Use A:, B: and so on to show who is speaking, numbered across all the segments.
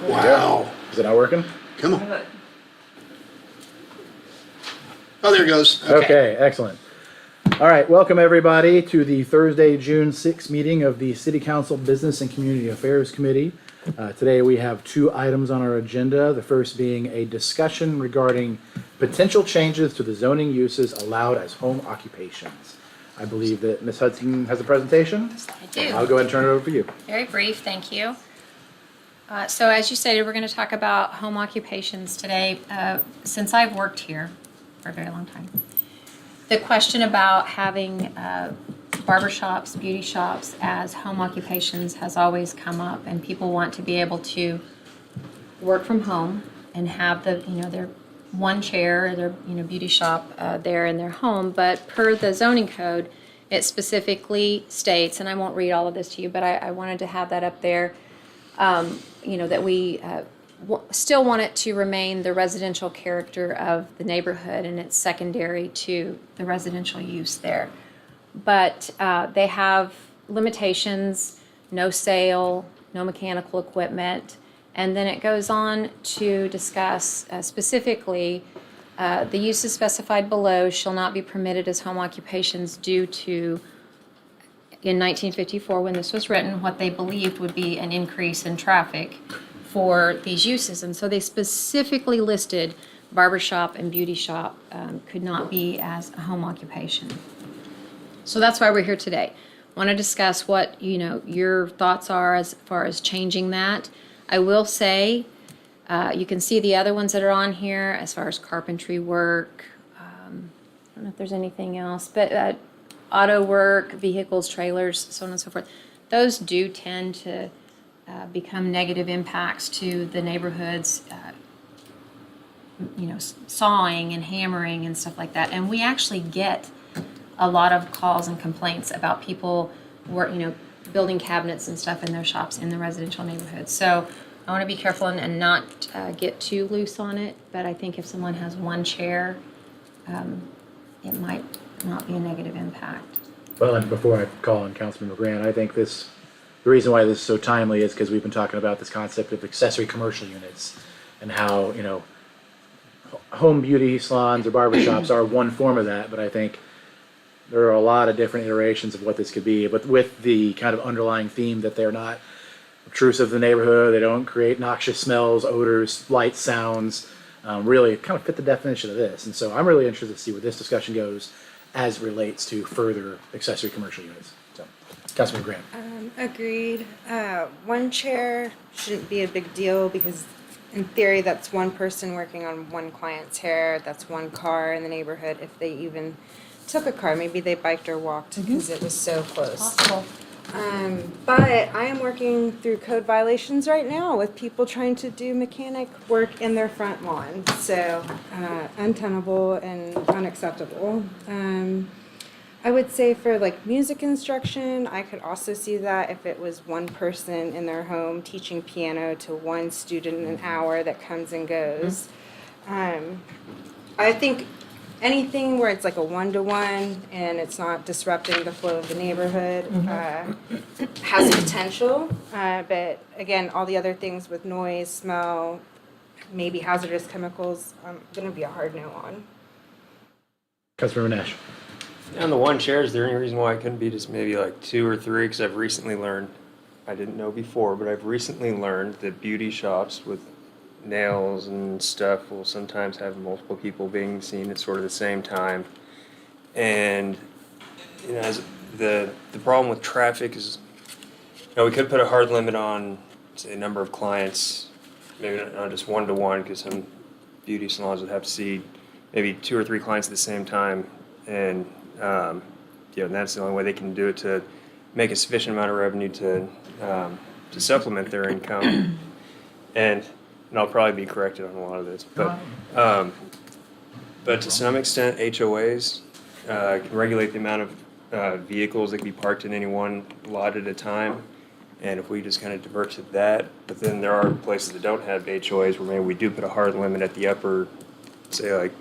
A: Wow.
B: Is it not working?
A: Come on. Oh, there it goes.
B: Okay, excellent. All right, welcome everybody to the Thursday, June 6th meeting of the City Council Business and Community Affairs Committee. Today we have two items on our agenda, the first being a discussion regarding potential changes to the zoning uses allowed as home occupations. I believe that Ms. Hudson has a presentation.
C: I do.
B: I'll go ahead and turn it over for you.
C: Very brief, thank you. So as you stated, we're going to talk about home occupations today. Since I've worked here for a very long time, the question about having barbershops, beauty shops as home occupations has always come up, and people want to be able to work from home and have their one chair, their beauty shop there in their home. But per the zoning code, it specifically states, and I won't read all of this to you, but I wanted to have that up there. That we still want it to remain the residential character of the neighborhood, and it's secondary to the residential use there. But they have limitations: no sale, no mechanical equipment, and then it goes on to discuss specifically the uses specified below shall not be permitted as home occupations due to, in 1954, when this was written, what they believed would be an increase in traffic for these uses. And so they specifically listed barbershop and beauty shop could not be as a home occupation. So that's why we're here today. Want to discuss what your thoughts are as far as changing that. I will say, you can see the other ones that are on here as far as carpentry work. I don't know if there's anything else, but auto work, vehicles, trailers, so on and so forth. Those do tend to become negative impacts to the neighborhoods, sawing and hammering and stuff like that. And we actually get a lot of calls and complaints about people building cabinets and stuff in their shops in the residential neighborhoods. So I want to be careful and not get too loose on it, but I think if someone has one chair, it might not be a negative impact.
B: Well, and before I call on Councilman McGrann, I think the reason why this is so timely is because we've been talking about this concept of accessory commercial units and how, home beauty salons or barbershops are one form of that, but I think there are a lot of different iterations of what this could be, but with the kind of underlying theme that they're not obtrusive to the neighborhood, they don't create noxious smells, odors, lights, sounds, really kind of fit the definition of this. And so I'm really interested to see where this discussion goes as it relates to further accessory commercial units. So, Councilman Grant.
D: Agreed. One chair shouldn't be a big deal because in theory that's one person working on one client's hair, that's one car in the neighborhood. If they even took a car, maybe they biked or walked because it was so close.
C: Possible.
D: But I am working through code violations right now with people trying to do mechanic work in their front lawn. So untenable and unacceptable. I would say for like music instruction, I could also see that if it was one person in their home teaching piano to one student an hour that comes and goes. I think anything where it's like a one-to-one and it's not disrupting the flow of the neighborhood has potential. But again, all the other things with noise, smell, maybe hazardous chemicals, I'm going to be a hard no on.
B: Councilman Nash.
E: On the one chair, is there any reason why it couldn't be just maybe like two or three? Because I've recently learned, I didn't know before, but I've recently learned that beauty shops with nails and stuff will sometimes have multiple people being seen at sort of the same time. And as the problem with traffic is, we could put a hard limit on, say, number of clients, maybe not just one-to-one, because some beauty salons would have to see maybe two or three clients at the same time, and and that's the only way they can do it to make a sufficient amount of revenue to supplement their income. And I'll probably be corrected on a lot of this, but to some extent, HOAs can regulate the amount of vehicles that can be parked in any one lot at a time. And if we just kind of divert to that, but then there are places that don't have HOAs where maybe we do put a hard limit at the upper, say like,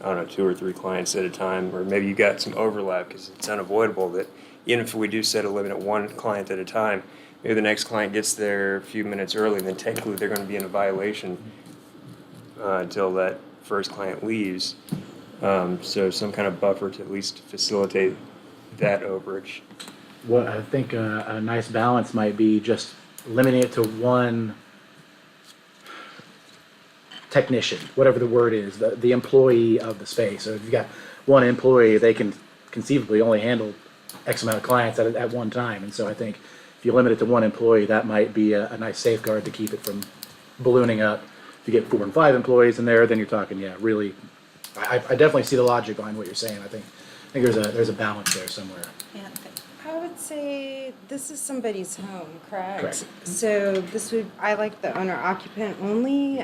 E: I don't know, 2 or 3 clients at a time, or maybe you got some overlap because it's unavoidable that even if we do set a limit at one client at a time, maybe the next client gets there a few minutes early, then technically they're gonna be in a violation until that first client leaves. So some kind of buffer to at least facilitate that overage.
B: What I think a nice balance might be just limiting it to one technician, whatever the word is, the employee of the space. So if you've got one employee, they can conceivably only handle X amount of clients at one time. And so I think if you limit it to one employee, that might be a nice safeguard to keep it from ballooning up. If you get 4 and 5 employees in there, then you're talking, yeah, really. I definitely see the logic behind what you're saying. I think there's a balance there somewhere.
C: Yeah,
D: I would say this is somebody's home, correct?
B: Correct.
D: So I like the owner occupant only.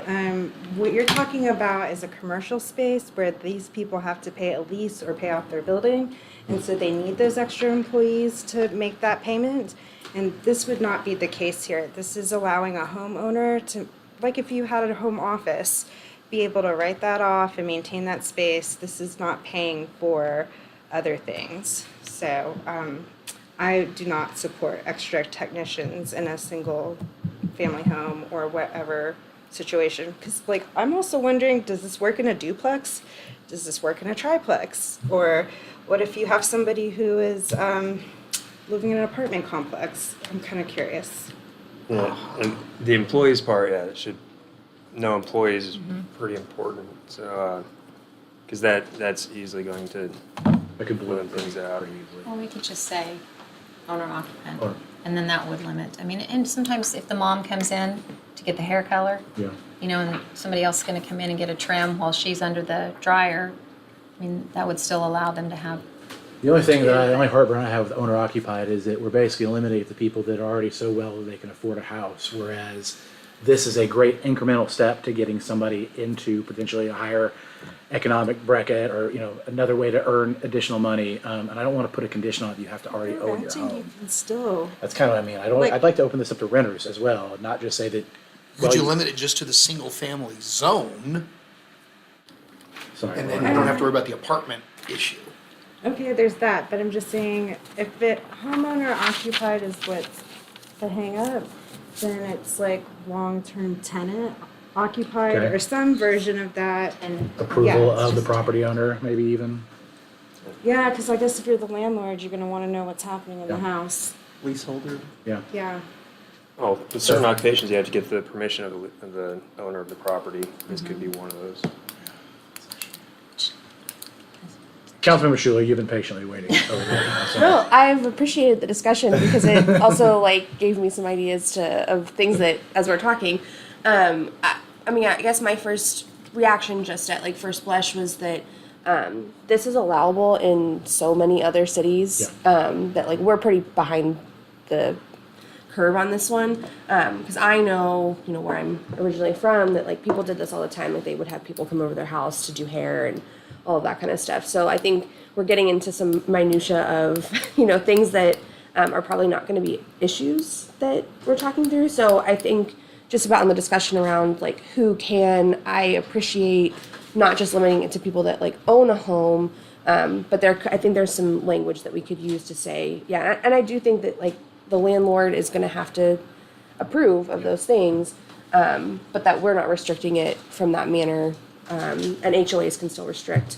D: What you're talking about is a commercial space where these people have to pay a lease or pay off their building. And so they need those extra employees to make that payment. And this would not be the case here. This is allowing a homeowner to, like if you had a home office, be able to write that off and maintain that space. This is not paying for other things. So I do not support extra technicians in a single family home or whatever situation. Because like I'm also wondering, does this work in a duplex? Does this work in a triplex? Or what if you have somebody who is living in an apartment complex? I'm kind of curious.
E: Yeah, and the employees part, yeah, it should, no employees is pretty important, so, cause that's easily going to
B: I could blow
E: limit things out.
C: well, we could just say owner occupant,
B: Or-
C: and then that would limit. I mean, and sometimes if the mom comes in to get the hair color,
B: Yeah.
C: you know, and somebody else is gonna come in and get a trim while she's under the dryer, I mean, that would still allow them to have,
B: The only heartburn I have with owner occupied is that we're basically eliminating the people that are already so well that they can afford a house, whereas this is a great incremental step to getting somebody into potentially a higher economic bracket or, you know, another way to earn additional money. And I don't want to put a condition on it, you have to already own your
D: Renting, you
B: home.
D: can still.
B: That's kind of what I mean.
D: Like-
B: I'd like to open this up to renters as well, and not just say that.
A: Would you
B: well,
A: limit it just to the single-family zone,
B: Sorry.
A: and then you don't have to worry about the apartment issue?
D: Okay, there's that, but I'm just saying, if it homeowner occupied is what's the hang up, then it's like long-term tenant occupied
B: Okay.
D: or some version of that.
C: and
B: Approval
D: Yeah, it's
B: of the
D: just-
B: property owner, maybe even.
D: Yeah, because I guess if you're the landlord, you're gonna want to know what's happening in the
B: Yeah.
D: house.
A: Leaseholder?
B: Yeah.
D: Yeah.
E: Oh, with certain occupations, you have to get the permission of the owner of the property, this could be one of those.
B: Councilmember Schuler, you've been patiently waiting over there. So-
F: No, I've appreciated the discussion because it also like gave me some ideas of things that as we're talking. I mean, I guess my first reaction just at like first blush was that this is allowable in so many other cities that like we're pretty behind the curve on this one because I know where I'm originally from that like people did this all the time. Like they would have people come over their house to do hair and all of that kind of stuff. So I think we're getting into some minutia of things that are probably not going to be issues that we're talking through. So I think just about in the discussion around like who can, I appreciate not just limiting it to people that like own a home, but I think there's some language that we could use to say, yeah, and I do think that like the landlord is going to have to approve of those things, but that we're not restricting it from that manner, and HOAs can still restrict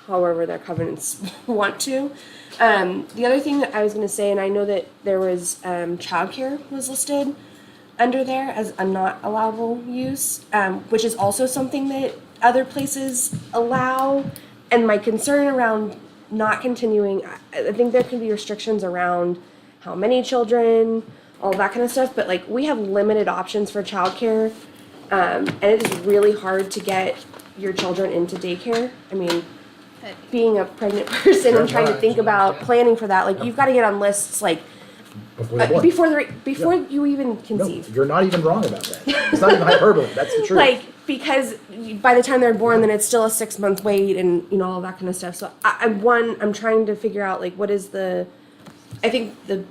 F: however their covenants want to. The other thing that I was going to say, and I know that there was childcare was listed under there as a not allowable use, which is also something that other places allow. And my concern around not continuing, I think there can be restrictions around how many children, all that kind of stuff. But like we have limited options for childcare, and it is really hard to get your children into daycare. I mean, being a pregnant person and trying to think about planning for that, like you've got to get on lists like
B: Before they're born.
F: before you even
B: No,
F: conceive.
B: you're not even wrong about that. It's not even hyperbole. That's the truth.
F: Like because by the time they're born, then it's still a 6-month wait and all that kind of stuff. So I'm trying to figure out like what is I think the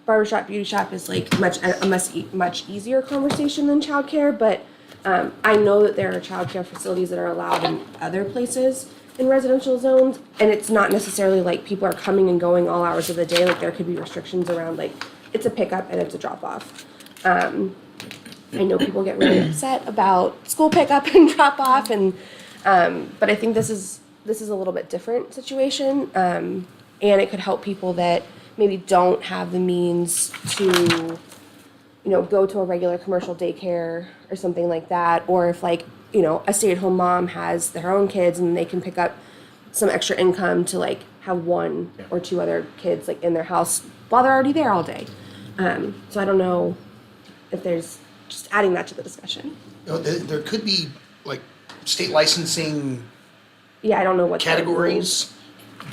F: barbershop beauty shop is like a much easier conversation than childcare, but I know that there are childcare facilities that are allowed in other places. in residential zones, and it's not necessarily like people are coming and going all hours of the day. Like there could be restrictions around like it's a pickup and it's a drop off. I know people get really upset about school pickup and drop off, and but I think this is a little bit different situation, and it could help people that maybe don't have the means to, go to a regular commercial daycare or something like that, or if like, a stay-at-home mom has their own kids and they can pick up some extra income to like have one or two other kids like in their house while they're already there all day. So I don't know if there's just adding that to the discussion.
A: There could be like state licensing
F: Yeah, I don't know what that
A: categories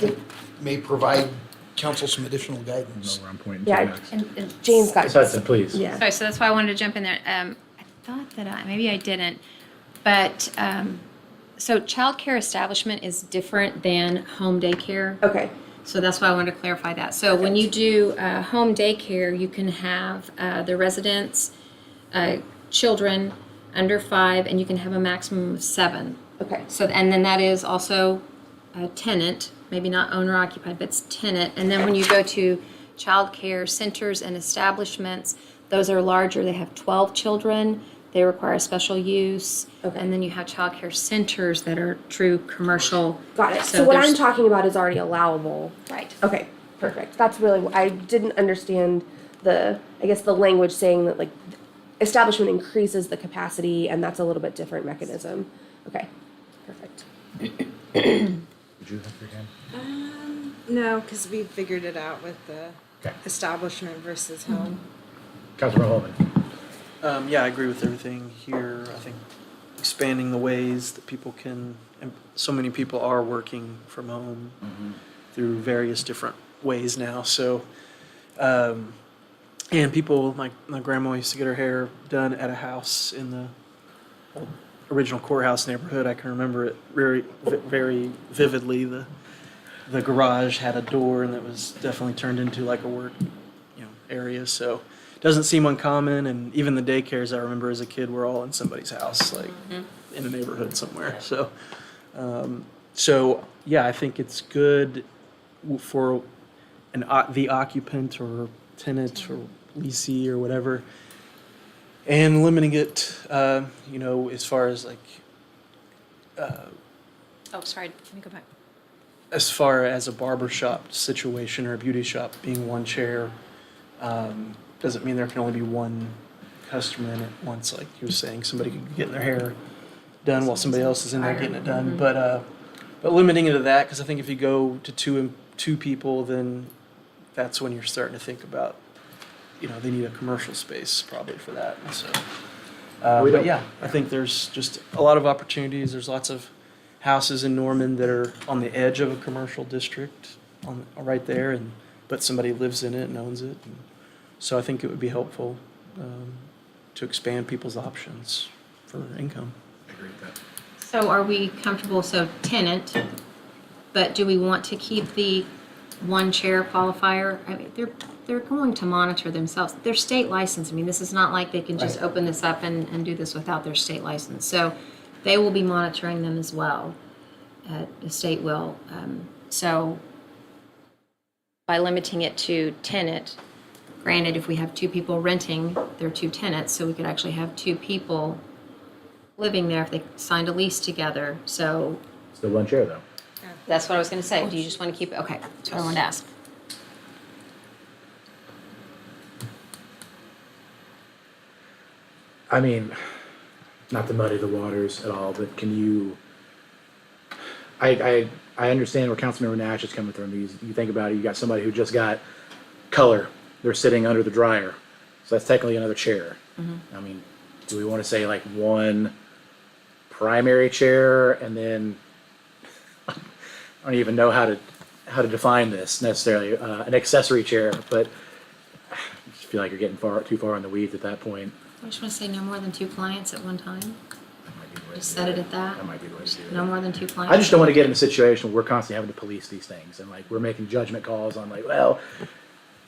F: means.
A: that may provide council some additional guidance.
B: Know where I'm pointing
F: Yeah,
B: to next.
C: And
F: Jane's got.
B: Ms. Hudson, please.
F: Yeah.
C: sorry, so that's why I wanted to jump in there. I thought that maybe I didn't, but, so childcare establishment is different than home daycare.
F: Okay.
C: So that's why I wanted to clarify that. So when you do home daycare, you can have the residents, children under 5, and you can have a maximum of 7.
F: Okay.
C: So, and then that is also a tenant, maybe not owner occupied, but it's tenant. And then when you go to childcare centers and establishments, those are larger. They have 12 children. They require a special use.
F: Okay.
C: And then you have childcare centers that are true commercial.
F: Got it. So what I'm
C: there's-
F: talking about is already allowable.
C: Right.
F: Okay. Perfect. That's really. I didn't understand the language saying that like establishment increases the capacity, and that's a little bit different mechanism. Okay. Perfect.
B: Did you have your hand?
D: No, because we figured it out with the
B: Okay.
D: establishment versus home.
B: Councilman Holman.
G: Yeah, I agree with everything here. I think expanding the ways that people can, and so many people are working from home through various different ways now. So, and people, my grandma used to get her hair done at a house in the old original courthouse neighborhood. I can remember it very, very vividly. The garage had a door, and it was definitely turned into like a work, area. So it doesn't seem uncommon. And even the daycares I remember as a kid were all in somebody's house, like in a neighborhood somewhere. So, yeah, I think it's good for the occupant or tenant or leasee or whatever, and limiting it, as far as like.
C: Oh, sorry, let me go back.
G: As far as a barber shop situation or a beauty shop being one chair, doesn't mean there can only be one customer in it once. Like you were saying, somebody could be getting their hair done while somebody else is in there getting it done. But limiting it to that, because I think if you go to two people, then that's when you're starting to think about, they need a commercial space probably for that. And so, but yeah, I think there's just a lot of opportunities. There's lots of houses in Norman that are on the edge of a commercial district, right there, but somebody lives in it and owns it. And so I think it would be helpful to expand people's options for income.
B: I agree with that.
C: So are we comfortable, so tenant, but do we want to keep the one chair qualifier? I mean, they're going to monitor themselves. They're state licensed. I mean, this is not like they can just
B: Right.
C: open this up and do this without their state license. So they will be monitoring them as well. The state will. So by limiting it to tenant, granted, if we have 2 people renting, they're 2 tenants, so we could actually have 2 people living there if they signed a lease together. So
B: Still one chair, though.
C: that's what I was going to say. Do you just want to keep it? Okay, that's what I wanted to ask.
B: I mean, not to muddy the waters at all, but can you? I understand where Councilmember Nash is coming from. You think about it. You got somebody who just got color. They're sitting under the dryer, so that's technically another chair. I mean, do we want to say like one primary chair, and then I don't even know how to define this necessarily. An accessory chair, but I just feel like you're getting too far in the weeds at that point.
C: I just want to say no more than 2 clients at one time.
B: That might be the way
C: Just
B: to do
C: set it at that.
B: That might be the way to do it.
C: No more than 2 clients.
B: I just don't want to get in a situation where we're constantly having to police these things and like we're making judgment calls on like, well,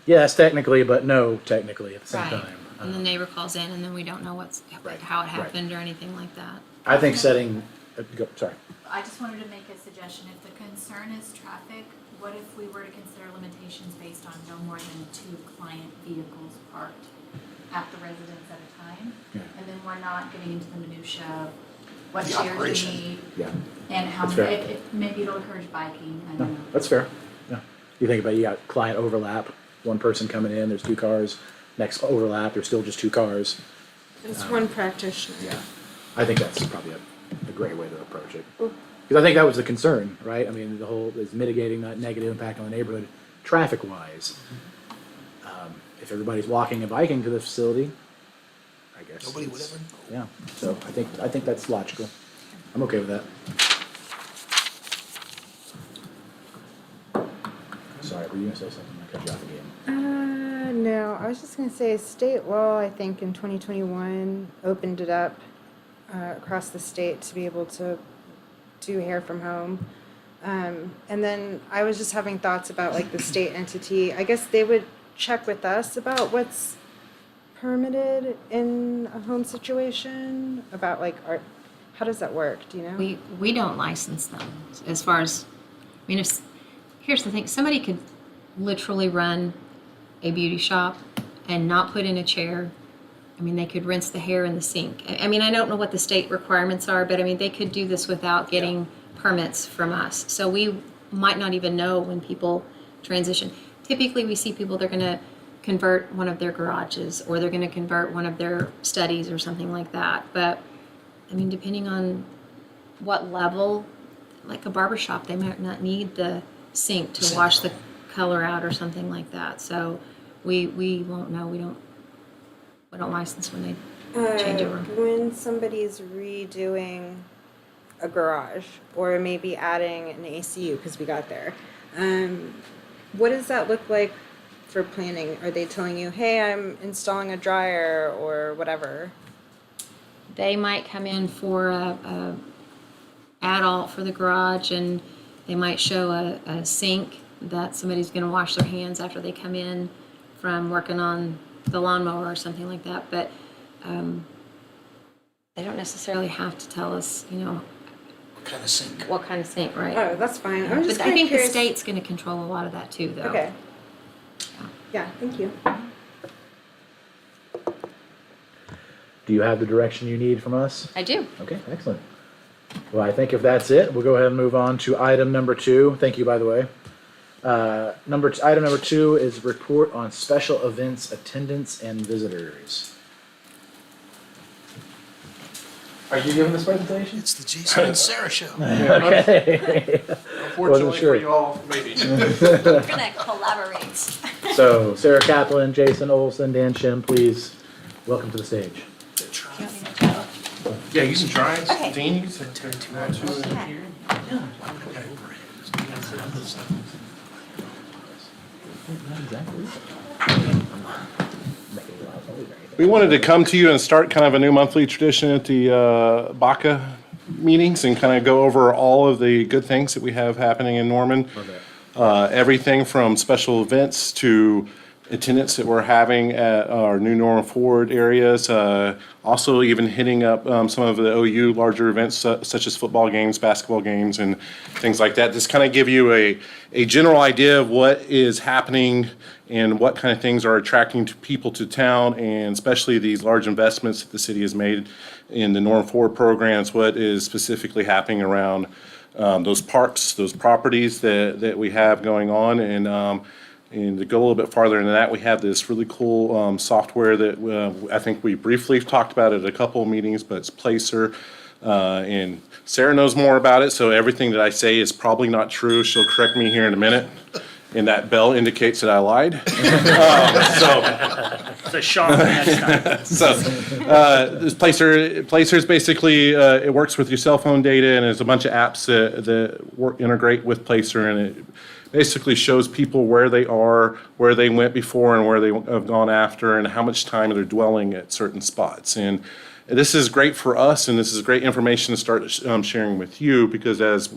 B: yes, technically, but no, technically at the same
C: Right.
B: time.
C: And the neighbor calls in and then we don't know how it
B: Right.
C: happened or anything like that.
B: I think setting sorry.
H: I just wanted to make a suggestion. If the concern is traffic, what if we were to consider limitations based on no more than 2 client vehicles parked at the residence at a time?
B: Yeah.
H: And then we're not getting into the minutia of what
A: The
H: chairs
A: operation.
H: we need
B: Yeah,
H: and how
B: That's
H: many,
B: fair.
H: maybe it'll encourage biking, I
B: no,
H: don't know.
B: that's fair. Yeah. You think about it, you got client overlap, one person coming in, there's 2 cars. Next overlap, there's still just 2 cars.
D: It's one practitioner.
B: Yeah, I think that's probably a great way to approach it. Because I think that was the concern, right? I mean, the whole is mitigating that negative impact on the neighborhood, traffic-wise. If everybody's walking and biking to the facility, I guess.
A: Nobody would
B: it's-
A: ever know.
B: Yeah, so I think that's logical. I'm okay with that. Sorry, were you gonna say something? I cut you off again.
D: No, I was just gonna say state law, I think in 2021 opened it up across the state to be able to do hair from home. And then I was just having thoughts about like the state entity. I guess they would check with us about what's permitted in a home situation, about like art. How does that work? Do you know?
C: We don't license them as far as, I mean, here's the thing, somebody could literally run a beauty shop and not put in a chair. I mean, they could rinse the hair in the sink. I mean, I don't know what the state requirements are, but I mean, they could do this without getting permits from us. So we might not even know when people transition. Typically, we see people, they're gonna convert one of their garages, or they're gonna convert one of their studies or something like that. But, I mean, depending on what level, like a barber shop, they might not need the sink to wash the color out or something like that. So we won't know. We don't license when they change over.
D: When somebody's redoing a garage or maybe adding an ACU, because we got there, what does that look like for planning? Are they telling you, hey, I'm installing a dryer or whatever?
C: They might come in for a adult for the garage, and they might show a sink that somebody's going to wash their hands after they come in from working on the lawnmower or something like that. But they don't necessarily have to tell us, you know,
A: What kind of sink?
C: what kind of sink, right?
D: Oh, that's fine. I was just
C: But I
D: kind of
C: think the
D: curious.
C: state's going to control a lot of that too, though.
D: Okay. Yeah, thank you.
B: Do you have the direction you need from us?
C: I do.
B: Okay, excellent. Well, I think if that's it, we'll go ahead and move on to item number 2. Thank you, by the way. Item number 2 is report on special events, attendance, and visitors. Are you giving this presentation?
A: It's the Jason and Sarah show.
B: Okay.
I: Unfortunately
B: sure.
I: for you all, maybe.
H: We're gonna collaborate.
B: So, Sarah Kaplan, Jason Olson, Dan Shim, please welcome to the stage.
I: Yeah, you can try.
H: Okay.
I: Dean, you can sit there if you want to. We wanted to come to you and start kind of a new monthly tradition at the BACA meetings and kind of go over all of the good things that we have happening in Norman. Everything from special events to attendance that we're having at our new Norman Forward areas. Also even hitting up some of the OU larger events such as football games, basketball games, and things like that. Just kind of give you a general idea of what is happening and what kind of things are attracting people to town, and especially these large investments that the city has made in the Norman Forward programs, what is specifically happening around those parks, those properties that we have going on. And to go a little bit farther into that, we have this really cool software that I think we briefly talked about at a couple of meetings, but it's Placer. And Sarah knows more about it, so everything that I say is probably not true. She'll correct me here in a minute. And that bell indicates that I lied.
G: It's a shock next time.
E: So, this Placer's basically, it works with your cell phone data, and there's a bunch of apps that integrate with Placer, and it basically shows people where they are, where they went before, and where they have gone after, and how much time they're dwelling at certain spots. And this is great for us, and this is great information to start sharing with you, because as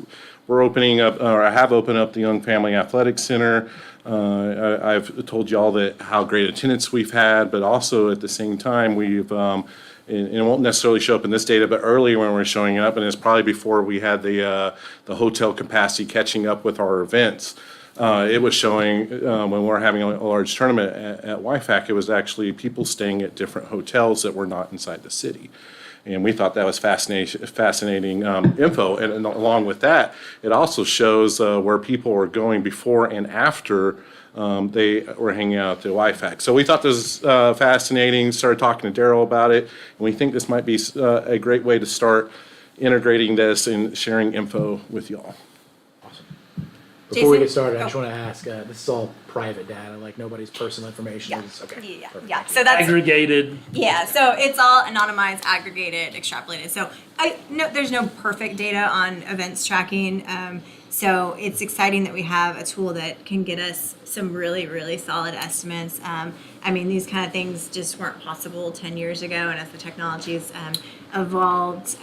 E: we're opening up, or I have opened up the Young Family Athletic Center, I've told you all that how great attendance we've had, but also at the same time, we've
I: and it won't necessarily show up in this data, but earlier when we're showing it up, and it's probably before we had the hotel capacity catching up with our events. It was showing, when we're having a large tournament at YFAC, it was actually people staying at different hotels that were not inside the city. And we thought that was fascinating info. And along with that, it also shows where people were going before and after they were hanging out at the YFAC. So we thought this was fascinating, started talking to Daryl about it, and we think this might be a great way to start integrating this and sharing info with y'all.
B: Before we
J: Jason?
B: get started, I just
J: Oh.
B: want to ask, this is all private data, like nobody's personal information
J: Yeah.
B: is, okay.
J: Yeah,
B: perfect.
J: yeah. So that's
G: Aggregated.
J: yeah. So it's all anonymized, aggregated, extrapolated. So there's no perfect data on events tracking. So it's exciting that we have a tool that can get us some really, really solid estimates. I mean, these kind of things just weren't possible 10 years ago, and as the technology's evolved,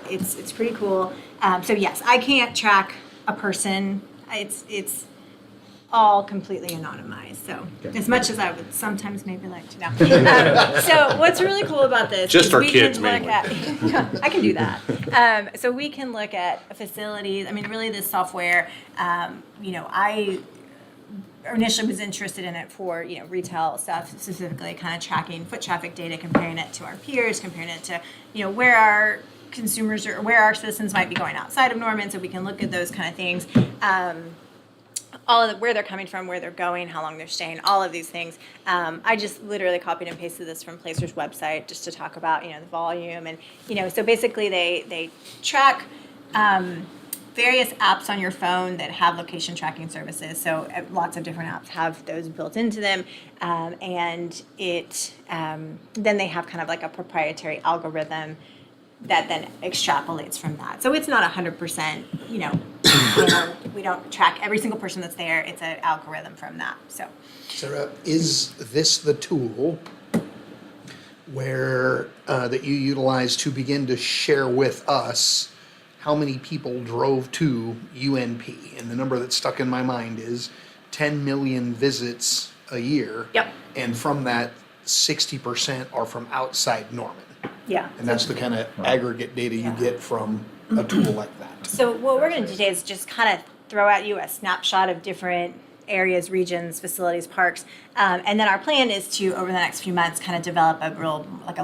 J: it's pretty cool. So yes, I can't track a person. It's all completely anonymized. So as much as I would sometimes maybe like to know. So what's really cool about this?
I: Just
J: is
I: our
J: we
I: kids
J: can look
I: mainly.
J: at, I can do that. So we can look at facilities. I mean, really, this software. I initially was interested in it for retail stuff, specifically kind of tracking foot traffic data, comparing it to our peers, comparing it to where our consumers or where our citizens might be going outside of Norman, so we can look at those kind of things. All of where they're coming from, where they're going, how long they're staying, all of these things. I just literally copied and pasted this from Placer's website just to talk about the volume, and so basically they track various apps on your phone that have location tracking services. So lots of different apps have those built into them, and it then they have kind of like a proprietary algorithm that then extrapolates from that. So it's not 100%, we don't track every single person that's there. It's an algorithm from that. So
A: Sarah, is this the tool where, that you utilize to begin to share with us how many people drove to UNP? And the number that's stuck in my mind is 10 million visits a year.
J: Yep.
A: And from that, 60% are from outside Norman.
J: yeah.
A: And that's the kind of aggregate data you get from a tool like that.
J: So what we're going to do today is just kind of throw at you a snapshot of different areas, regions, facilities, parks, and then our plan is to, over the next few months, kind of develop a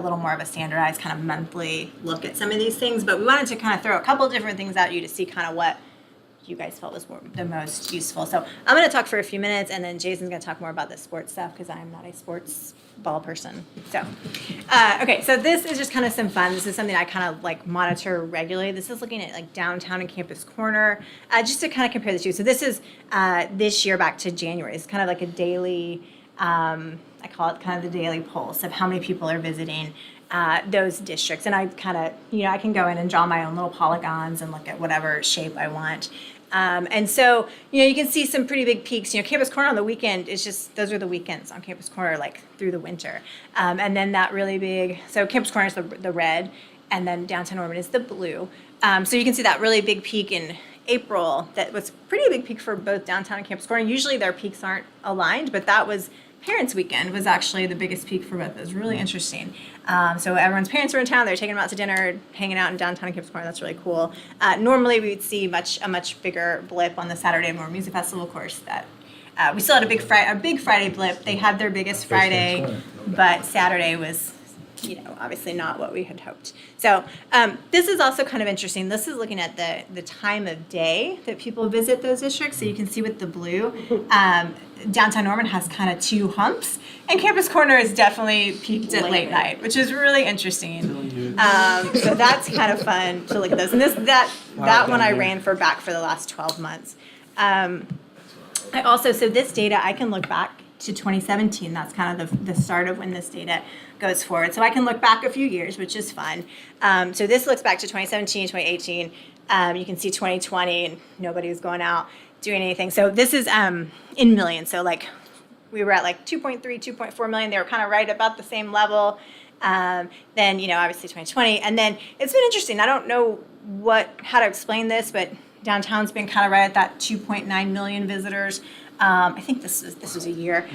J: little more of a standardized kind of monthly look at some of these things. But we wanted to kind of throw a couple of different things at you to see kind of what you guys felt was the most useful. So I'm going to talk for a few minutes, and then Jason's going to talk more about the sports stuff because I'm not a sports ball person. So, okay, so this is just kind of some fun. This is something I kind of like monitor regularly. This is looking at like downtown and Campus Corner, just to kind of compare the two. So this is this year back to January. It's kind of like a daily, I call it kind of the daily pulse of how many people are visiting those districts. And I kind of, I can go in and draw my own little polygons and look at whatever shape I want. And so, you can see some pretty big peaks. Campus Corner on the weekend is just, those are the weekends on Campus Corner, like through the winter. And then that really big, so Campus Corner is the red, and then downtown Norman is the blue. So you can see that really big peak in April. That was a pretty big peak for both downtown and Campus Corner. Usually their peaks aren't aligned, but that was Parents Weekend was actually the biggest peak for both. It was really interesting. So everyone's parents were in town. They were taking them out to dinner, hanging out in downtown Campus Corner. That's really cool. Normally we would see a much bigger blip on the Saturday Morning Music Festival, of course. That we still had a big Friday blip. They had their biggest Friday, but Saturday was, obviously not what we had hoped. So this is also kind of interesting. This is looking at the time of day that people visit those districts. So you can see with the blue, downtown Norman has kind of two humps, and Campus Corner is definitely peaked at late night, which is really interesting. So that's kind of fun to look at those. And that one I ran for the last 12 months. So this data, I can look back to 2017. That's kind of the start of when this data goes forward. So I can look back a few years, which is fun. So this looks back to 2017, 2018. You can see 2020, and nobody was going out doing anything. So this is in millions. So like we were at like 2.3, 2.4 million. They were kind of right about the same level. Then, obviously 2020. And then it's been interesting. I don't know how to explain this, but downtown's been kind of right at that 2.9 million visitors. I think this was a year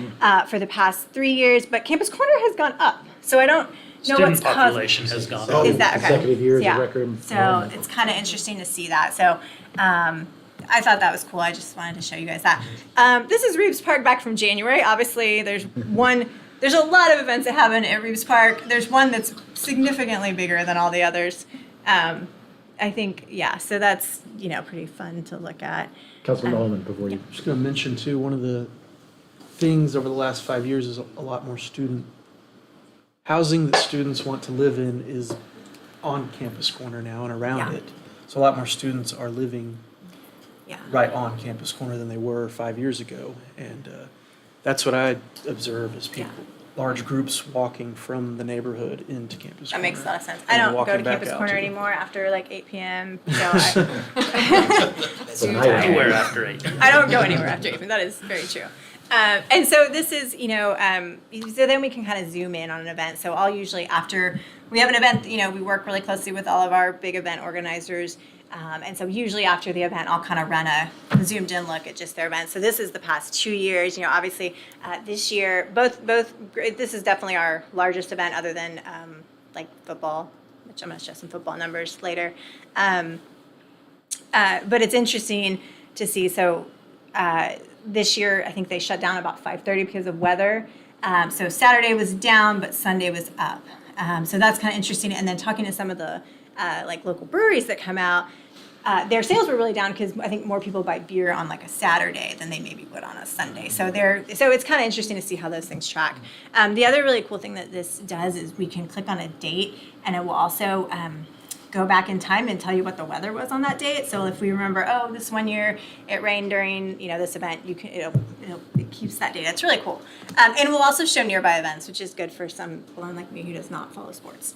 J: for the past 3 years, but Campus Corner has gone up. So I don't No,
K: student
J: what's caused-
K: population has gone up.
J: Is that okay?
B: Consecutive years of
J: Yeah.
B: record
J: So
B: enrollment.
J: it's kind of interesting to see that. So I thought that was cool. I just wanted to show you guys that. This is Reeves Park back from January. Obviously, there's a lot of events that happen at Reeves Park. There's one that's significantly bigger than all the others. I think, yeah, so that's, pretty fun to look at.
B: Councilman Holman, before you.
G: Just going to mention too, one of the things over the last 5 years is a lot more student housing that students want to live in is on Campus Corner now and around
J: Yeah.
G: it. So a lot more students are living
J: Yeah.
G: right on Campus Corner than they were 5 years ago. And that's what I observe is people, large groups walking from the neighborhood into Campus
J: That
G: Corner.
J: makes a lot of sense. I
G: and
J: don't go
G: walking
J: to
G: back
J: Campus
G: out
J: Corner
G: to-
J: anymore after like 8 p.m. So
B: So now you're-
K: Anywhere after 8.
J: I don't go anywhere after 8 p.m. That is very true. And so this is, so then we can kind of zoom in on an event. So I'll usually, after we have an event, we work really closely with all of our big event organizers. And so usually after the event, I'll kind of run a zoomed in look at just their event. So this is the past 2 years, obviously this year, this is definitely our largest event other than like football, which I'm going to show some football numbers later. But it's interesting to see. So this year, I think they shut down about 5:30 because of weather. So Saturday was down, but Sunday was up. So that's kind of interesting. And then talking to some of the like local breweries that come out, their sales were really down because I think more people buy beer on like a Saturday than they maybe would on a Sunday. So it's kind of interesting to see how those things track. The other really cool thing that this does is we can click on a date, and it will also go back in time and tell you what the weather was on that date. So if we remember, this one year it rained during this event, it keeps that data. It's really cool, and we'll also show nearby events, which is good for someone like me who does not follow sports,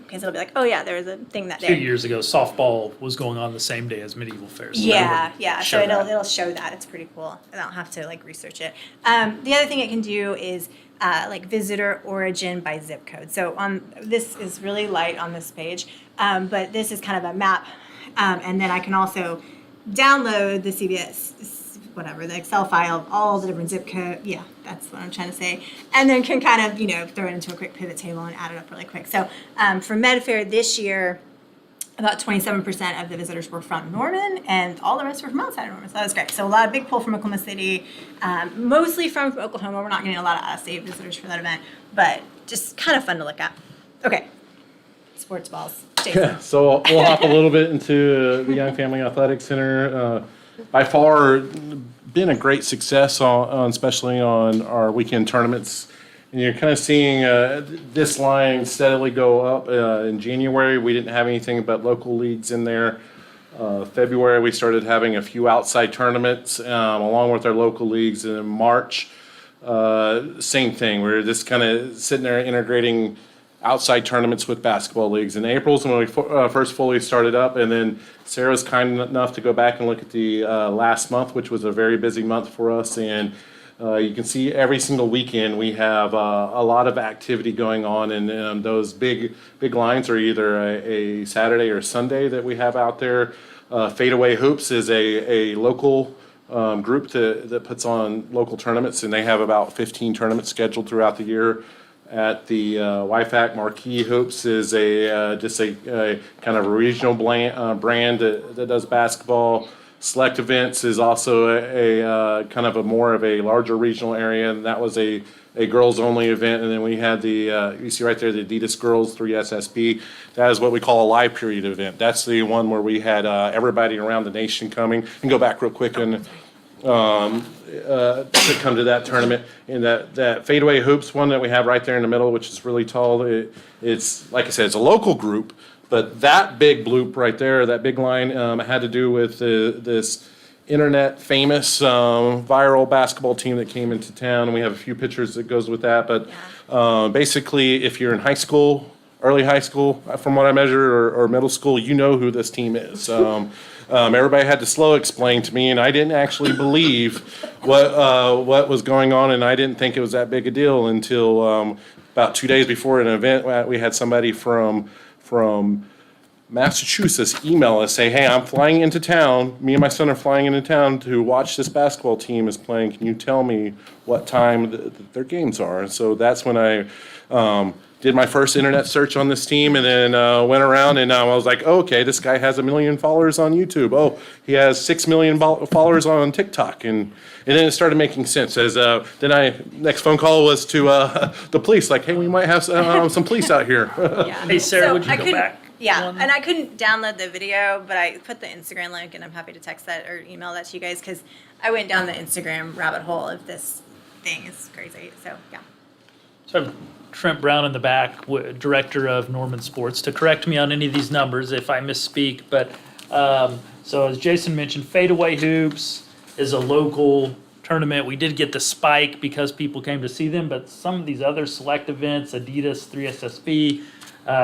J: because it'll be like, oh yeah, there was a thing that
K: 2
J: day.
K: years ago, softball was going on the same day as medieval fairs. So
J: Yeah,
K: that would
J: yeah. So
K: show that.
J: it'll show that. It's pretty cool. I don't have to like research it. The other thing it can do is like visitor origin by zip code. So this is really light on this page, but this is kind of a map, and then I can also download the CBS, whatever, the Excel file of all the different zip code. Yeah, that's what I'm trying to say. And then can kind of, throw it into a quick pivot table and add it up really quick. So for MedFair this year, about 27% of the visitors were from Norman, and all the rest were from outside of Norman. So that was great. So a lot of big pull from Oklahoma City, mostly from Oklahoma. We're not getting a lot of out-of-state visitors for that event, but just kind of fun to look at. Okay, sports balls. Jason.
I: So we'll hop a little bit into the Young Family Athletic Center. By far, been a great success especially on our weekend tournaments. And you're kind of seeing this line steadily go up. In January, we didn't have anything but local leagues in there. February, we started having a few outside tournaments along with our local leagues. And in March, same thing. We're just kind of sitting there integrating outside tournaments with basketball leagues. In April's when we first fully started up, and then Sarah's kind enough to go back and look at the last month, which was a very busy month for us. And you can see every single weekend we have a lot of activity going on, and those big lines are either a Saturday or Sunday that we have out there. Fadeaway Hoops is a local group that puts on local tournaments, and they have about 15 tournaments scheduled throughout the year. At the YFAC, Marquee Hoops is just a kind of a regional brand that does basketball. Select Events is also a kind of a more of a larger regional area, and that was a girls only event. And then we had you see right there, the Adidas Girls 3SSP. That is what we call a live period event. That's the one where we had everybody around the nation coming. And go back real quick and to come to that tournament. And that Fadeaway Hoops one that we have right there in the middle, which is really tall, it's like I said, it's a local group. But that big bloop right there, that big line, had to do with this internet famous viral basketball team that came into town. And we have a few pictures that goes with that. But basically, if you're in high school, early high school, from what I measure, or middle school, you know who this team is. Everybody had to slow explain to me, and I didn't actually believe what was going on, and I didn't think it was that big a deal until about 2 days before an event. We had somebody from Massachusetts email us, say, hey, I'm flying into town. Me and my son are flying into town to watch this basketball team is playing. Can you tell me what time their games are? And so that's when I did my first internet search on this team, and then went around, and I was like, oh, okay, this guy has 1 million followers on YouTube. Oh, he has 6 million followers on TikTok, and then it started making sense. As next phone call was to the police, like, hey, we might have some police out here.
J: Yeah.
K: Hey, Sarah,
J: So
K: would you
J: I
K: go
J: couldn't-
K: back?
J: Yeah,
K: one?
J: and I couldn't download the video, but I put the Instagram link, and I'm happy to text that or email that to you guys, because I went down the Instagram rabbit hole of this thing. It's crazy, so, yeah.
K: So I have Trent Brown in the back, Director of Norman Sports, to correct me on any of these numbers if I misspeak. But so as Jason mentioned, Fadeaway Hoops is a local tournament. We did get the spike because people came to see them, but some of these other select events, Adidas 3SSB,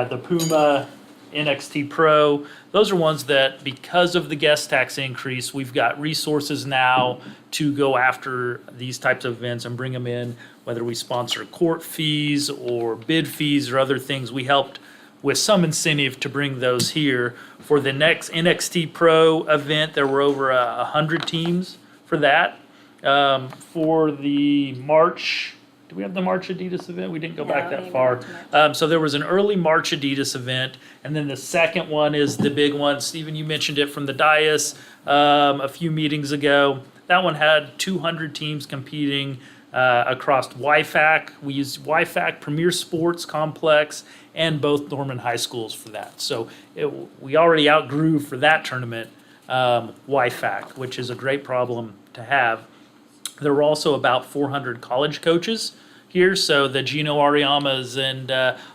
K: the Puma, NXT Pro, those are ones that, because of the guest tax increase, we've got resources now to go after these types of events and bring them in, whether we sponsor court fees or bid fees or other things. We helped with some incentive to bring those here. For the next NXT Pro event, there were over 100 teams for that. For the March, do we have the March Adidas event? We didn't go back that far. So there was an early March Adidas event, and then the second one is the big one. Stephen, you mentioned it from the dais a few meetings ago. That one had 200 teams competing across YFAC. We used YFAC, Premier Sports Complex, and both Norman High Schools for that. So we already outgrew for that tournament YFAC, which is a great problem to have. There were also about 400 college coaches here, so the Gino Ariamas and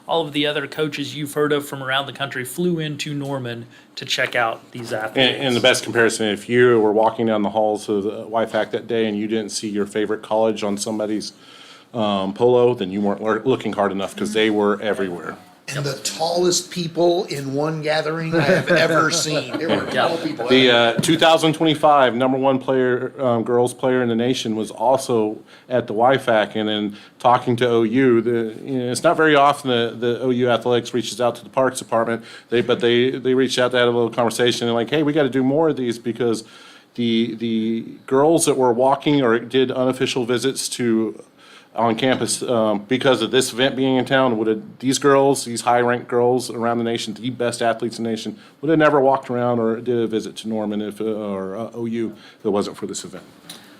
K: all of the other coaches you've heard of from around the country flew into Norman to check out these athletes.
I: And the best comparison, if you were walking down the halls of the YFAC that day and you didn't see your favorite college on somebody's polo, then you weren't looking hard enough, because they were everywhere.
A: And the tallest people in one gathering I have ever seen. There were tall people.
I: The 2025 number one player, girls player in the nation, was also at the YFAC. And then talking to OU, it's not very often the OU Athletics reaches out to the Parks Department. They reached out to have a little conversation and like, hey, we got to do more of these, because the girls that were walking or did unofficial visits to on campus, because of this event being in town, these girls, these high-ranked girls around the nation, the best athletes in the nation, would have never walked around or did a visit to Norman or OU if it wasn't for this event.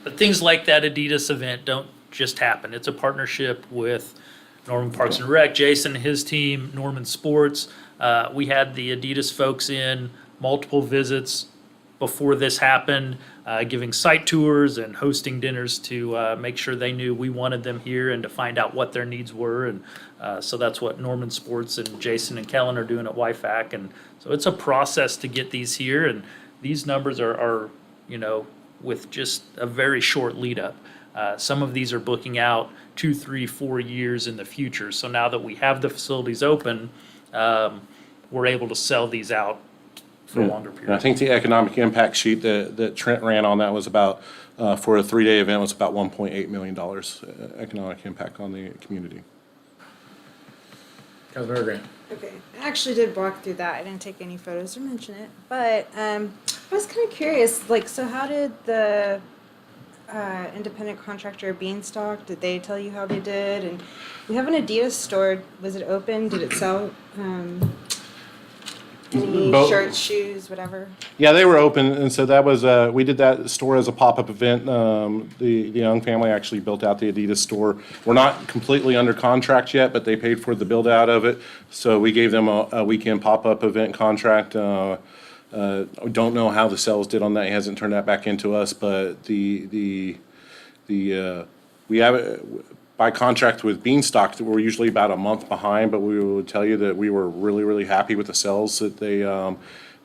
K: But things like that Adidas event don't just happen. It's a partnership with Norman Parks and Rec, Jason, his team, Norman Sports. We had the Adidas folks in multiple visits before this happened, giving site tours and hosting dinners to make sure they knew we wanted them here and to find out what their needs were. And so that's what Norman Sports and Jason and Kellen are doing at YFAC. And so it's a process to get these here. And these numbers are with just a very short lead up. Some of these are booking out 2, 3, 4 years in the future. So now that we have the facilities open, we're able to sell these out for a longer period.
I: And I think the economic impact sheet that Trent ran on that was about, for a 3-day event, was about $1.8 million economic impact on the community.
B: Councilmember Grant.
D: Okay, I actually did walk through that. I didn't take any photos or mention it, but I was kind of curious. Like, so how did the independent contractor Beanstalk? Did they tell you how they did? And we have an Adidas store. Was it open? Did it sell any shirts, shoes, whatever?
I: Yeah, they were open, and so that was, we did that store as a pop-up event. The Young family actually built out the Adidas store. We're not completely under contract yet, but they paid for the build-out of it, so we gave them a weekend pop-up event contract. Don't know how the sales did on that. He hasn't turned that back into us, but we have by contract with Beanstalk, we're usually about a month behind, but we would tell you that we were really, really happy with the sales that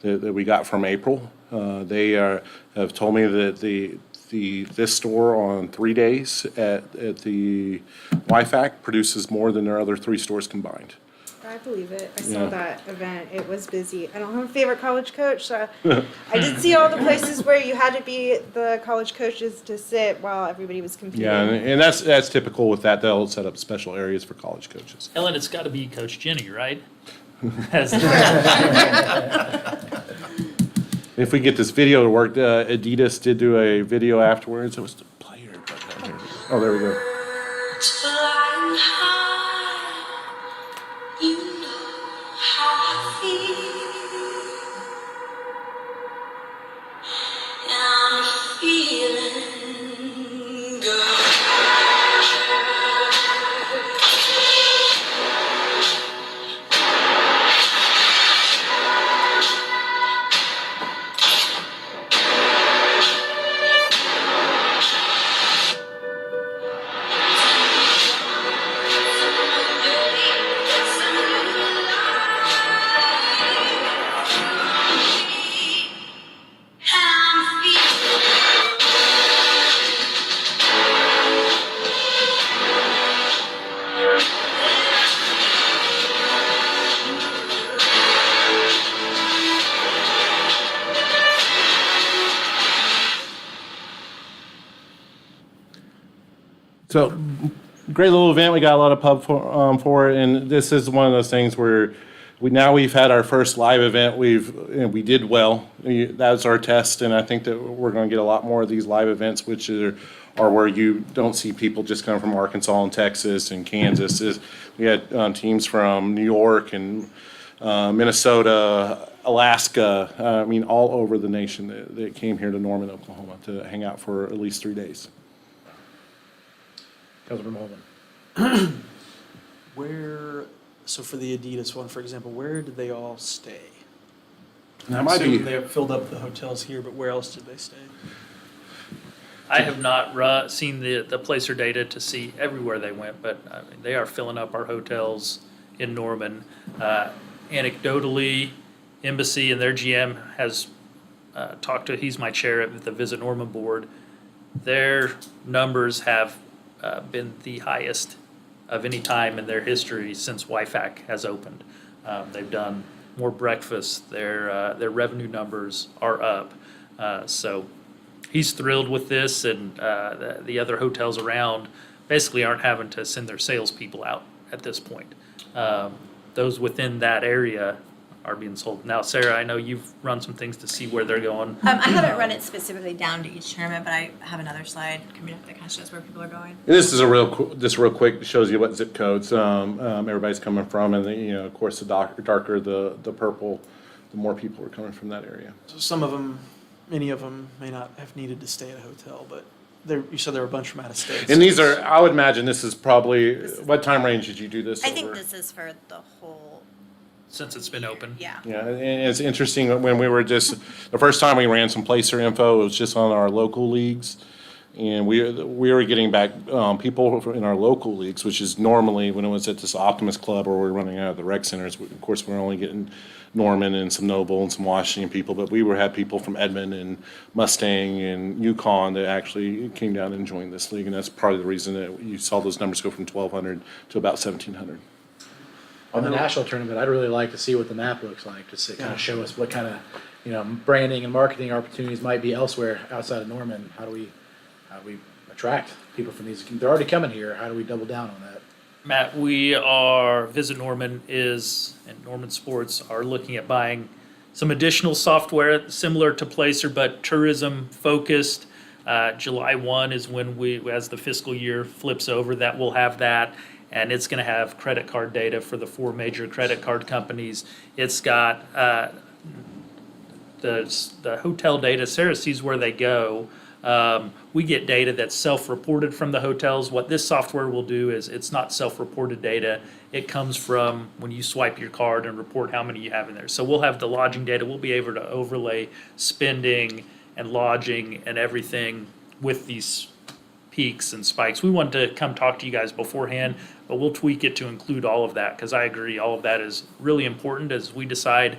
I: that we got from April. They have told me that this store on 3 days at the YFAC produces more than their other 3 stores combined.
D: I believe it. I
I: Yeah.
D: saw that event. It was busy. I don't have a favorite college coach, so I did see all the places where you had to be the college coaches to sit while everybody was competing.
I: Yeah, and that's typical with that. They'll set up special areas for college coaches.
K: Ellen, it's got to be Coach Jenny, right? As-
I: If we get this video to work, Adidas did do a video afterwards. It was the player. Oh, there we go.
L: You know how I feel. I'm feeling good. I'm feeling.
I: So, great little event. We got a lot of pub for it, and this is one of those things where we've had our first live event. We did well. That was our test, and I think that we're going to get a lot more of these live events, which are where you don't see people just coming from Arkansas and Texas and Kansas. We had teams from New York and Minnesota, Alaska. I mean, all over the nation that came here to Norman, Oklahoma, to hang out for at least 3 days.
B: Councilman Holman.
G: So for the Adidas one, for example, where did they all stay?
I: That might be.
G: They filled up the hotels here, but where else did they stay?
K: I have not seen the placer data to see everywhere they went, but I mean, they are filling up our hotels in Norman. Anecdotally, Embassy and their GM has talked to, he's my chair at the Visit Norman board. Their numbers have been the highest of any time in their history since WIFAC has opened. They've done more breakfasts. Their revenue numbers are up. So he's thrilled with this, and the other hotels around basically aren't having to send their salespeople out at this point. Those within that area are being sold. Now, Sarah, I know you've run some things to see where they're going.
J: I haven't run it specifically down to each tournament, but I have another slide coming up that kind of shows where people are going.
I: This is real quick, shows you what zip codes everybody's coming from, and of course, the darker the purple, the more people are coming from that area.
G: So some of them, many of them may not have needed to stay at a hotel, but you said there were a bunch from out of state.
I: And these are, I would imagine, this is probably what time range did you do this?
J: I think
I: over?
J: this is for the whole,
K: Since it's been open.
J: yeah.
I: Yeah, and it's interesting that when we were the first time we ran some placer info, it was just on our local leagues. And we were getting back people in our local leagues, which is normally when it was at this Optimus Club or we're running out of the rec centers. Of course, we're only getting Norman and some Noble and some Washington people, but we had people from Edmond and Mustang and Yukon that actually came down and joined this league. And that's part of the reason that you saw those numbers go from 1,200 to about 1,700.
B: On the national tournament, I'd really like to see what the map looks like, just to kind of show us what kind of, branding and marketing opportunities might be elsewhere outside of Norman. How do we attract people from these? They're already coming here. How do we double down on that?
K: Matt, Visit Norman and Norman Sports are looking at buying some additional software similar to Placer, but tourism focused. July 1 is when as the fiscal year flips over, that we'll have that. And it's going to have credit card data for the 4 major credit card companies. It's got the hotel data. Sarah sees where they go. We get data that's self-reported from the hotels. What this software will do is it's not self-reported data. It comes from when you swipe your card and report how many you have in there. So we'll have the lodging data. We'll be able to overlay spending and lodging and everything with these peaks and spikes. We wanted to come talk to you guys beforehand, but we'll tweak it to include all of that, because I agree all of that is really important as we decide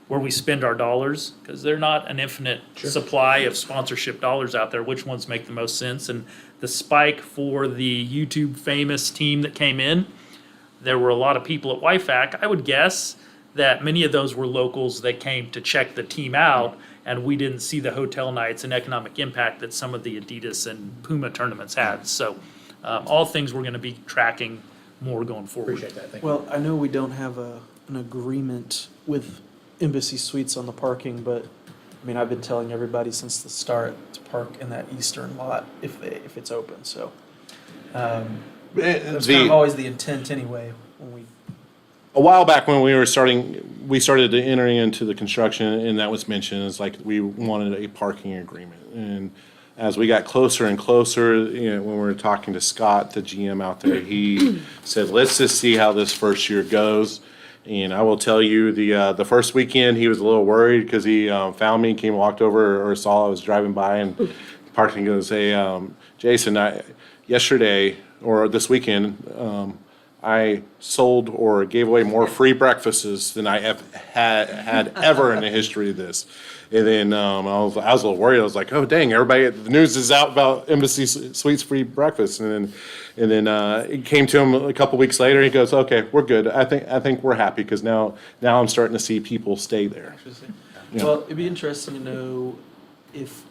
K: where we spend our dollars, because they're not an infinite supply of sponsorship dollars out there. Which ones make the most sense? And the spike for the YouTube famous team that came in, there were a lot of people at WIFAC. I would guess that many of those were locals that came to check the team out, and we didn't see the hotel nights and economic impact that some of the Adidas and Puma tournaments had. So all things we're going to be tracking more going forward.
B: Appreciate that. Thank you.
G: Well, I know we don't have an agreement with Embassy Suites on the parking, but I mean, I've been telling everybody since the start to park in that eastern lot if it's open. So that's kind of always the intent anyway when we.
I: a while back when we started entering into the construction, and that was mentioned, is like we wanted a parking agreement. And as we got closer and closer, when we were talking to Scott, the GM out there, he said, let's just see how this first year goes. And I will tell you, the first weekend, he was a little worried because he found me, walked over, or saw I was driving by and parked, and goes, hey, Jason, yesterday or this weekend, I sold or gave away more free breakfasts than I have had ever in the history of this. And then I was a little worried. I was like, oh dang, everybody, the news is out about Embassy Suites free breakfast. And then it came to him a couple weeks later. He goes, okay, we're good. I think we're happy because now I'm starting to see people stay there.
G: Interesting.
I: Yeah.
G: Well, it'd be interesting to know if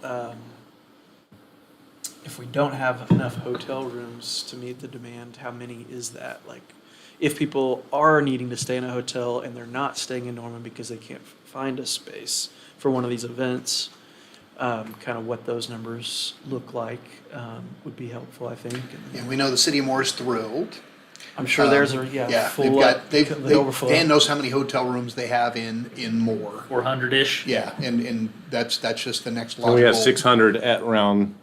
G: we don't have enough hotel rooms to meet the demand, how many is that? Like, if people are needing to stay in a hotel and they're not staying in Norman because they can't find a space for one of these events, kind of what those numbers look like would be helpful, I think.
A: And we know the city of Moore is thrilled.
G: I'm sure theirs are, full up,
A: they've
G: the overflow.
A: Dan knows how many hotel rooms they have in Moore.
K: 400-ish.
A: Yeah, and that's just the next
I: And
A: logical.
I: we have 600 at around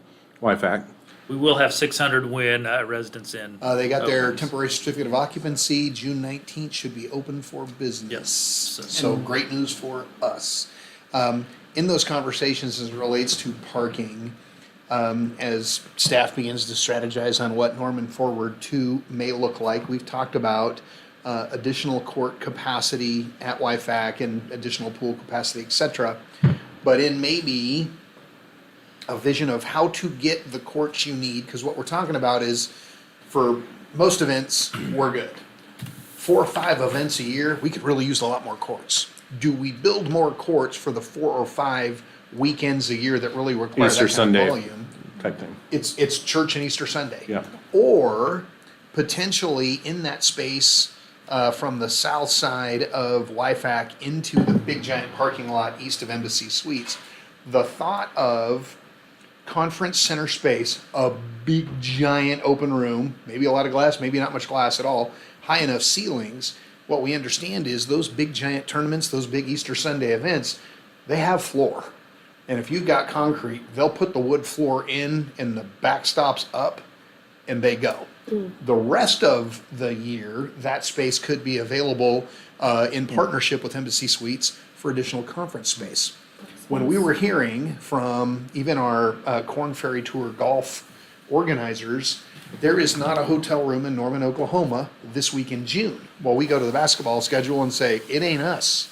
I: WIFAC.
K: We will have 600 when residents in.
A: They got their
K: opens.
A: temporary certificate of occupancy, June 19th, should be open for business.
K: Yes.
A: So great news for us. In those conversations as it relates to parking, as staff begins to strategize on what Norman Forward 2 may look like, we've talked about additional court capacity at WIFAC and additional pool capacity, et cetera. But in maybe a vision of how to get the courts you need, because what we're talking about is, for most events, we're good. 4 or 5 events a year, we could really use a lot more courts. Do we build more courts for the 4 or 5 weekends a year that really require
I: Easter
A: that kind
I: Sunday
A: of volume?
I: type thing.
A: It's church and Easter Sunday.
I: Yeah.
A: Or potentially in that space from the south side of WIFAC into the big giant parking lot east of Embassy Suites, the thought of conference center space, a big giant open room, maybe a lot of glass, maybe not much glass at all, high enough ceilings. What we understand is those big giant tournaments, those big Easter Sunday events, they have floor. And if you've got concrete, they'll put the wood floor in and the backstops up and they go. The rest of the year, that space could be available in partnership with Embassy Suites for additional conference space. When we were hearing from even our Corn Ferry Tour golf organizers, there is not a hotel room in Norman, Oklahoma this week in June. Well, we go to the basketball schedule and say, it ain't us.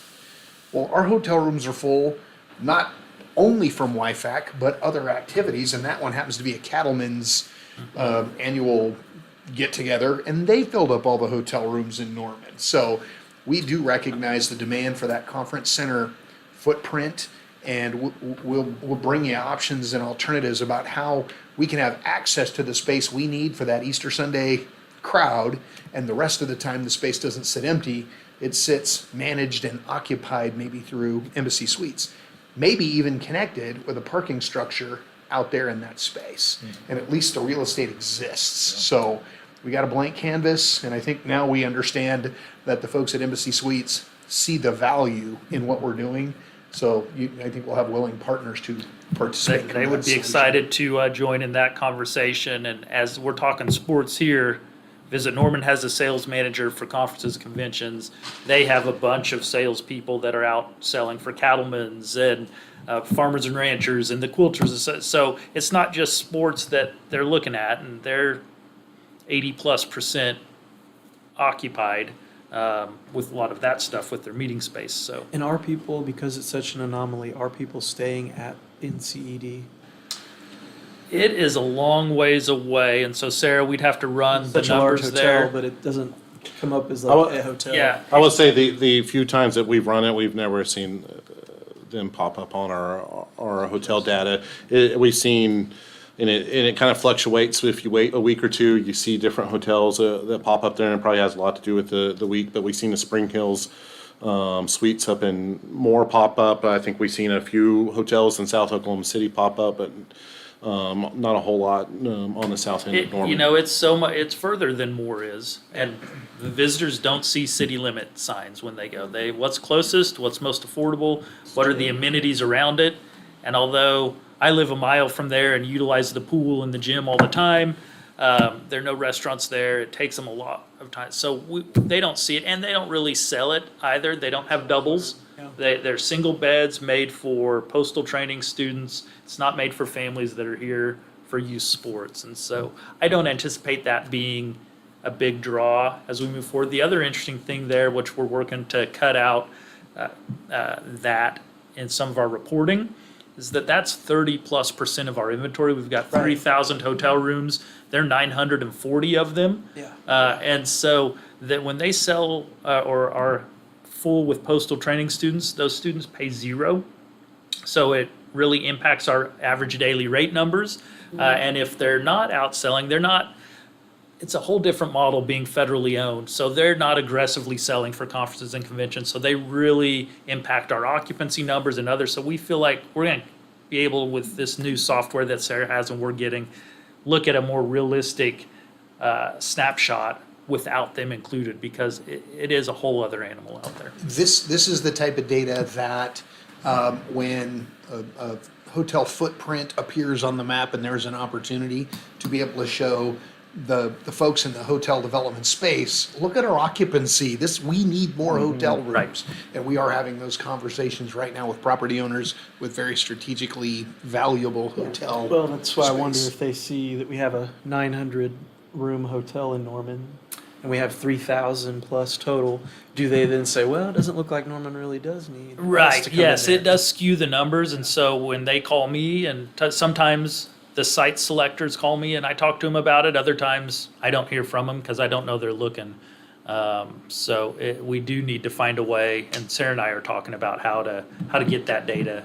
A: Well, our hotel rooms are full, not only from WIFAC, but other activities, and that one happens to be a cattleman's annual get-together, and they filled up all the hotel rooms in Norman. So we do recognize the demand for that conference center footprint, and we'll bring you options and alternatives about how we can have access to the space we need for that Easter Sunday crowd, and the rest of the time the space doesn't sit empty. It sits managed and occupied maybe through Embassy Suites, maybe even connected with a parking structure out there in that space. And at least the real estate exists. So we got a blank canvas, and I think now we understand that the folks at Embassy Suites see the value in what we're doing. So I think we'll have willing partners to participate.
K: They would be excited to join in that conversation. And as we're talking sports here, Visit Norman has a sales manager for conferences, conventions. They have a bunch of salespeople that are out selling for cattlemen's and farmers and ranchers and the quilters. So it's not just sports that they're looking at, and they're 80+% occupied with a lot of that stuff with their meeting space. So
G: And are people, because it's such an anomaly, are people staying at NCED?
K: it is a long ways away, and so Sarah, we'd have to run the
G: Such a large
K: numbers
G: hotel,
K: there.
G: but it doesn't come up as
I: I wa-
G: like a hotel.
K: Yeah,
I: I will say the few times that we've run it, we've never seen them pop up on our hotel data. We've seen, and it kind of fluctuates. If you wait a week or two, you see different hotels that pop up there, and it probably has a lot to do with the week. But we've seen the Spring Hills Suites up in Moore pop up. I think we've seen a few hotels in South Oklahoma City pop up, but not a whole lot on the south end of Norman.
K: You know, it's so much, it's further than Moore is. And the visitors don't see city limit signs when they go. What's closest, what's most affordable, what are the amenities around it? And although I live a mile from there and utilize the pool and the gym all the time, there are no restaurants there. It takes them a lot of time. So they don't see it, and they don't really sell it either. They don't have doubles. They're single beds made for postal training students. It's not made for families that are here for youth sports. And so I don't anticipate that being a big draw as we move forward. The other interesting thing there, which we're working to cut out that in some of our reporting, is that's 30+% of our inventory. We've got 30,000 hotel rooms. There are 940 of them.
G: Yeah.
K: And so that when they sell or are full with postal training students, those students pay zero. So it really impacts our average daily rate numbers. And if they're not outselling, it's a whole different model being federally owned. So they're not aggressively selling for conferences and conventions. So they really impact our occupancy numbers and others. So we feel like we're going to be able, with this new software that Sarah has and we're getting, look at a more realistic snapshot without them included, because it is a whole other animal out there.
A: This is the type of data that when a hotel footprint appears on the map and there's an opportunity to be able to show the folks in the hotel development space, look at our occupancy. We need more hotel rooms.
K: Right.
A: And we are having those conversations right now with property owners with very strategically valuable hotel.
G: Well, that's why I wonder
A: space.
G: if they see that we have a 900-room hotel in Norman, and we have 3,000 plus total. Do they then say, well, it doesn't look like Norman really does need us
K: Right,
G: to come in
K: yes,
G: there?
K: it does skew the numbers, and so when they call me, and sometimes the site selectors call me and I talk to them about it, other times I don't hear from them because I don't know they're looking. We do need to find a way, and Sarah and I are talking about how to get that data
G: It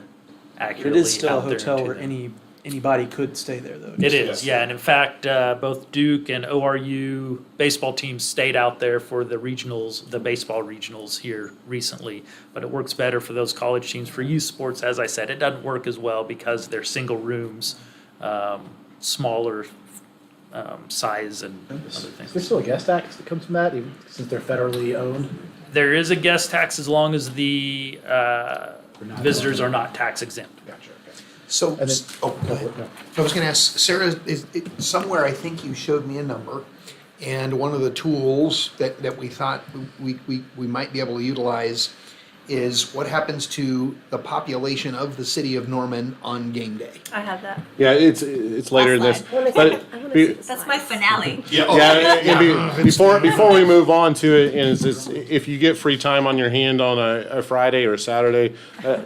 K: accurately
G: is still a
K: out there
G: hotel
K: to
G: where
K: them.
G: anybody could stay there, though.
K: It is, yeah, and in fact, both Duke and ORU baseball teams stayed out there for the regionals, the baseball regionals here recently. But it works better for those college teams. For youth sports, as I said, it doesn't work as well because they're single rooms, smaller size and other
B: Is there
K: things.
B: still a guest tax that comes from that, even since they're federally owned?
K: There is a guest tax as long as the visitors are not tax exempt.
B: Gotcha, okay.
A: So,
B: And then-
A: go ahead.
B: No.
A: I was gonna ask, Sarah, somewhere I think you showed me a number, and one of the tools that we thought we might be able to utilize is what happens to the population of the city of Norman on game day.
J: I have that.
I: Yeah, it's later in this, but
J: That's my finale.
I: yeah, and before we move on to it, is if you get free time on your hand on a Friday or a Saturday,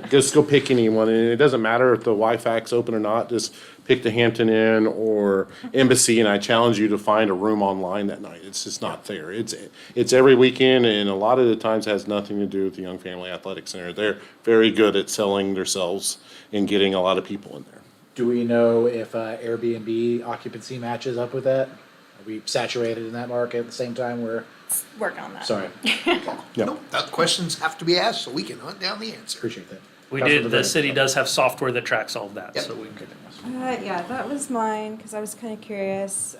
I: just go pick anyone, and it doesn't matter if the Wi-Fi's open or not. Just pick the Hampton Inn or Embassy, and I challenge you to find a room online that night. It's just not there. It's every weekend, and a lot of the times has nothing to do with the Young Family Athletic Center. They're very good at selling themselves and getting a lot of people in there.
B: Do we know if Airbnb occupancy matches up with that? Are we saturated in that market at the same time where,
J: Working on that.
B: sorry,
I: Yeah.
A: Nope, that questions have to be asked so we can hunt down the answer.
B: appreciate that.
K: The city does have software that tracks all of that,
A: Yep.
K: so we can.
D: Yeah, that was mine, because I was kind of curious.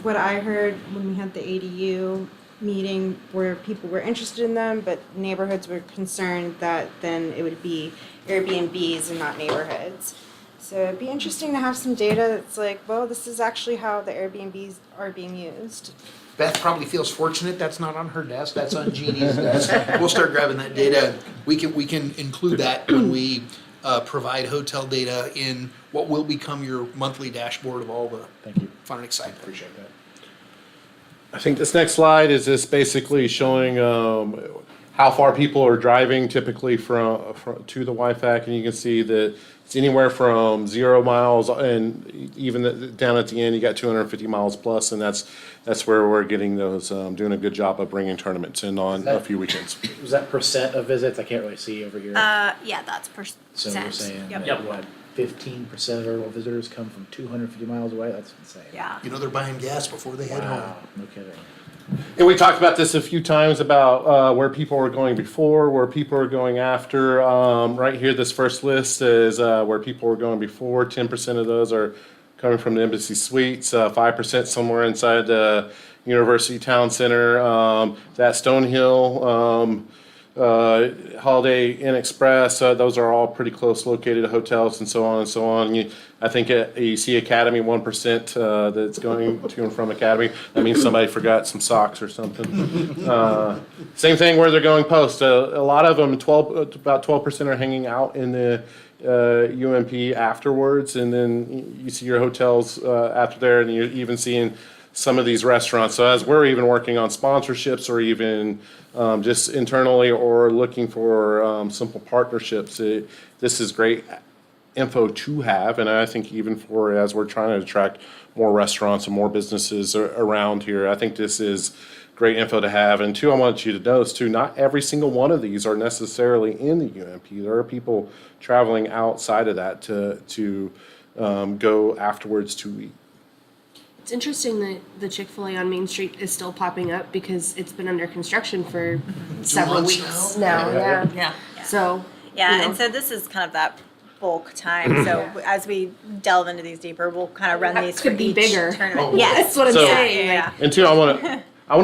D: What I heard when we had the ADU meeting where people were interested in them, but neighborhoods were concerned that then it would be Airbnbs and not neighborhoods. So it'd be interesting to have some data that's like, well, this is actually how the Airbnbs are being used.
A: Beth probably feels fortunate that's not on her desk, that's on Jeannie's desk. We'll start grabbing that data. We can include that when we provide hotel data in what will become your monthly dashboard of all the
B: Thank you.
A: fun and excitement.
B: Appreciate that.
I: I think this next slide is just basically showing how far people are driving typically from to the WIFAC, and you can see that it's anywhere from 0 miles and even down at the end you got 250 miles plus, and that's where we're getting those doing a good job of bringing tournaments in on a few weekends.
B: Was that percent of visits? I can't really see over here.
J: Yeah, that's percent.
B: So you're saying
J: Yep.
B: that what, 15% of our visitors come from 250 miles away? That's insane.
J: Yeah.
A: You know they're buying gas before they head home.
B: Wow, no kidding.
I: And we talked about this a few times about where people were going before, where people are going after. Right here, this first list is where people were going before. 10% of those are coming from the Embassy Suites. 5% somewhere inside the University Town Center. That Stonehill, Holiday Inn Express. Those are all pretty close located hotels and so on and so on. I think you see Academy 1% that's going to and from Academy. That means somebody forgot some socks or something. Same thing where they're going post. A lot of them, about 12% are hanging out in the UMP afterwards, and then you see your hotels after there, and you're even seeing some of these restaurants. So as we're even working on sponsorships or even just internally or looking for simple partnerships, this is great info to have. And I think even for as we're trying to attract more restaurants and more businesses around here, I think this is great info to have. And two, I want you to notice too, not every single one of these are necessarily in the UMP. There are people traveling outside of that to go afterwards to eat.
F: It's interesting that the Chick-fil-A on Main Street is still popping up because it's been under construction for several
A: months
F: weeks now.
J: Yeah.
F: So
J: Yeah,
F: you know.
J: and so this is kind of that bulk time. So as we delve into these deeper, we'll kind of run
F: That
J: these
F: could
J: for
F: be
J: each
F: bigger.
J: tournament.
A: Oh,
J: Yes,
F: That's what I'm
I: So-
F: saying.
J: Yeah,
F: like,
J: yeah.
I: And two, I want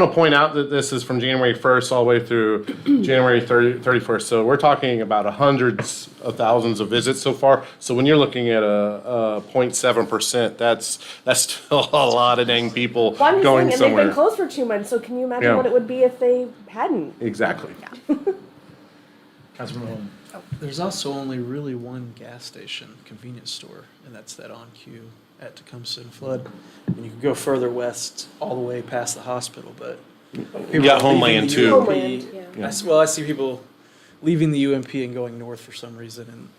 I: to point out that this is from January 1st all the way through January 31st. So we're talking about hundreds of thousands of visits so far. So when you're looking at a 0.7%, that's still a lot of dang people
F: well, I'm just
I: going
F: saying, and
I: somewhere.
F: they've been closed for 2 months. So can you imagine
I: Yeah.
F: what it would be if they hadn't?
I: Exactly.
B: Councilman Holm.
G: There's also only really one gas station, convenience store, and that's that On Q at Tecumseh and Flood. And you could go further west, all the way past the hospital, but
I: You got Homeland too.
F: Homeland, yeah.
G: I see people leaving the UMP and going north for some reason, and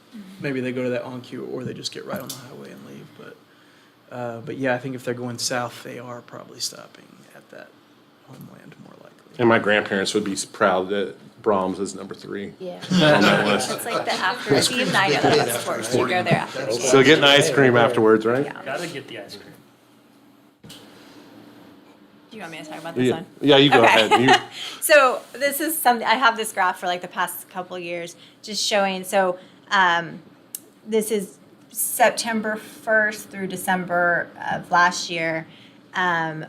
G: maybe they go to that On Q or they just get right on the highway and leave. But yeah, I think if they're going south, they are probably stopping at that Homeland more likely.
I: And my grandparents would be proud that Brahms is number 3
F: Yeah.
I: on that list.
J: It's like the after team night of the sports. You go there after. the game.
I: Still getting ice cream afterwards, right?
J: Yeah.
K: Gotta get the ice cream.
J: Do you want me to talk about this one?
I: Yeah, you go
J: Okay.
I: ahead. You,
J: So this is something, I have this graph for like the past couple of years, just showing, so this is September 1st through December of last year,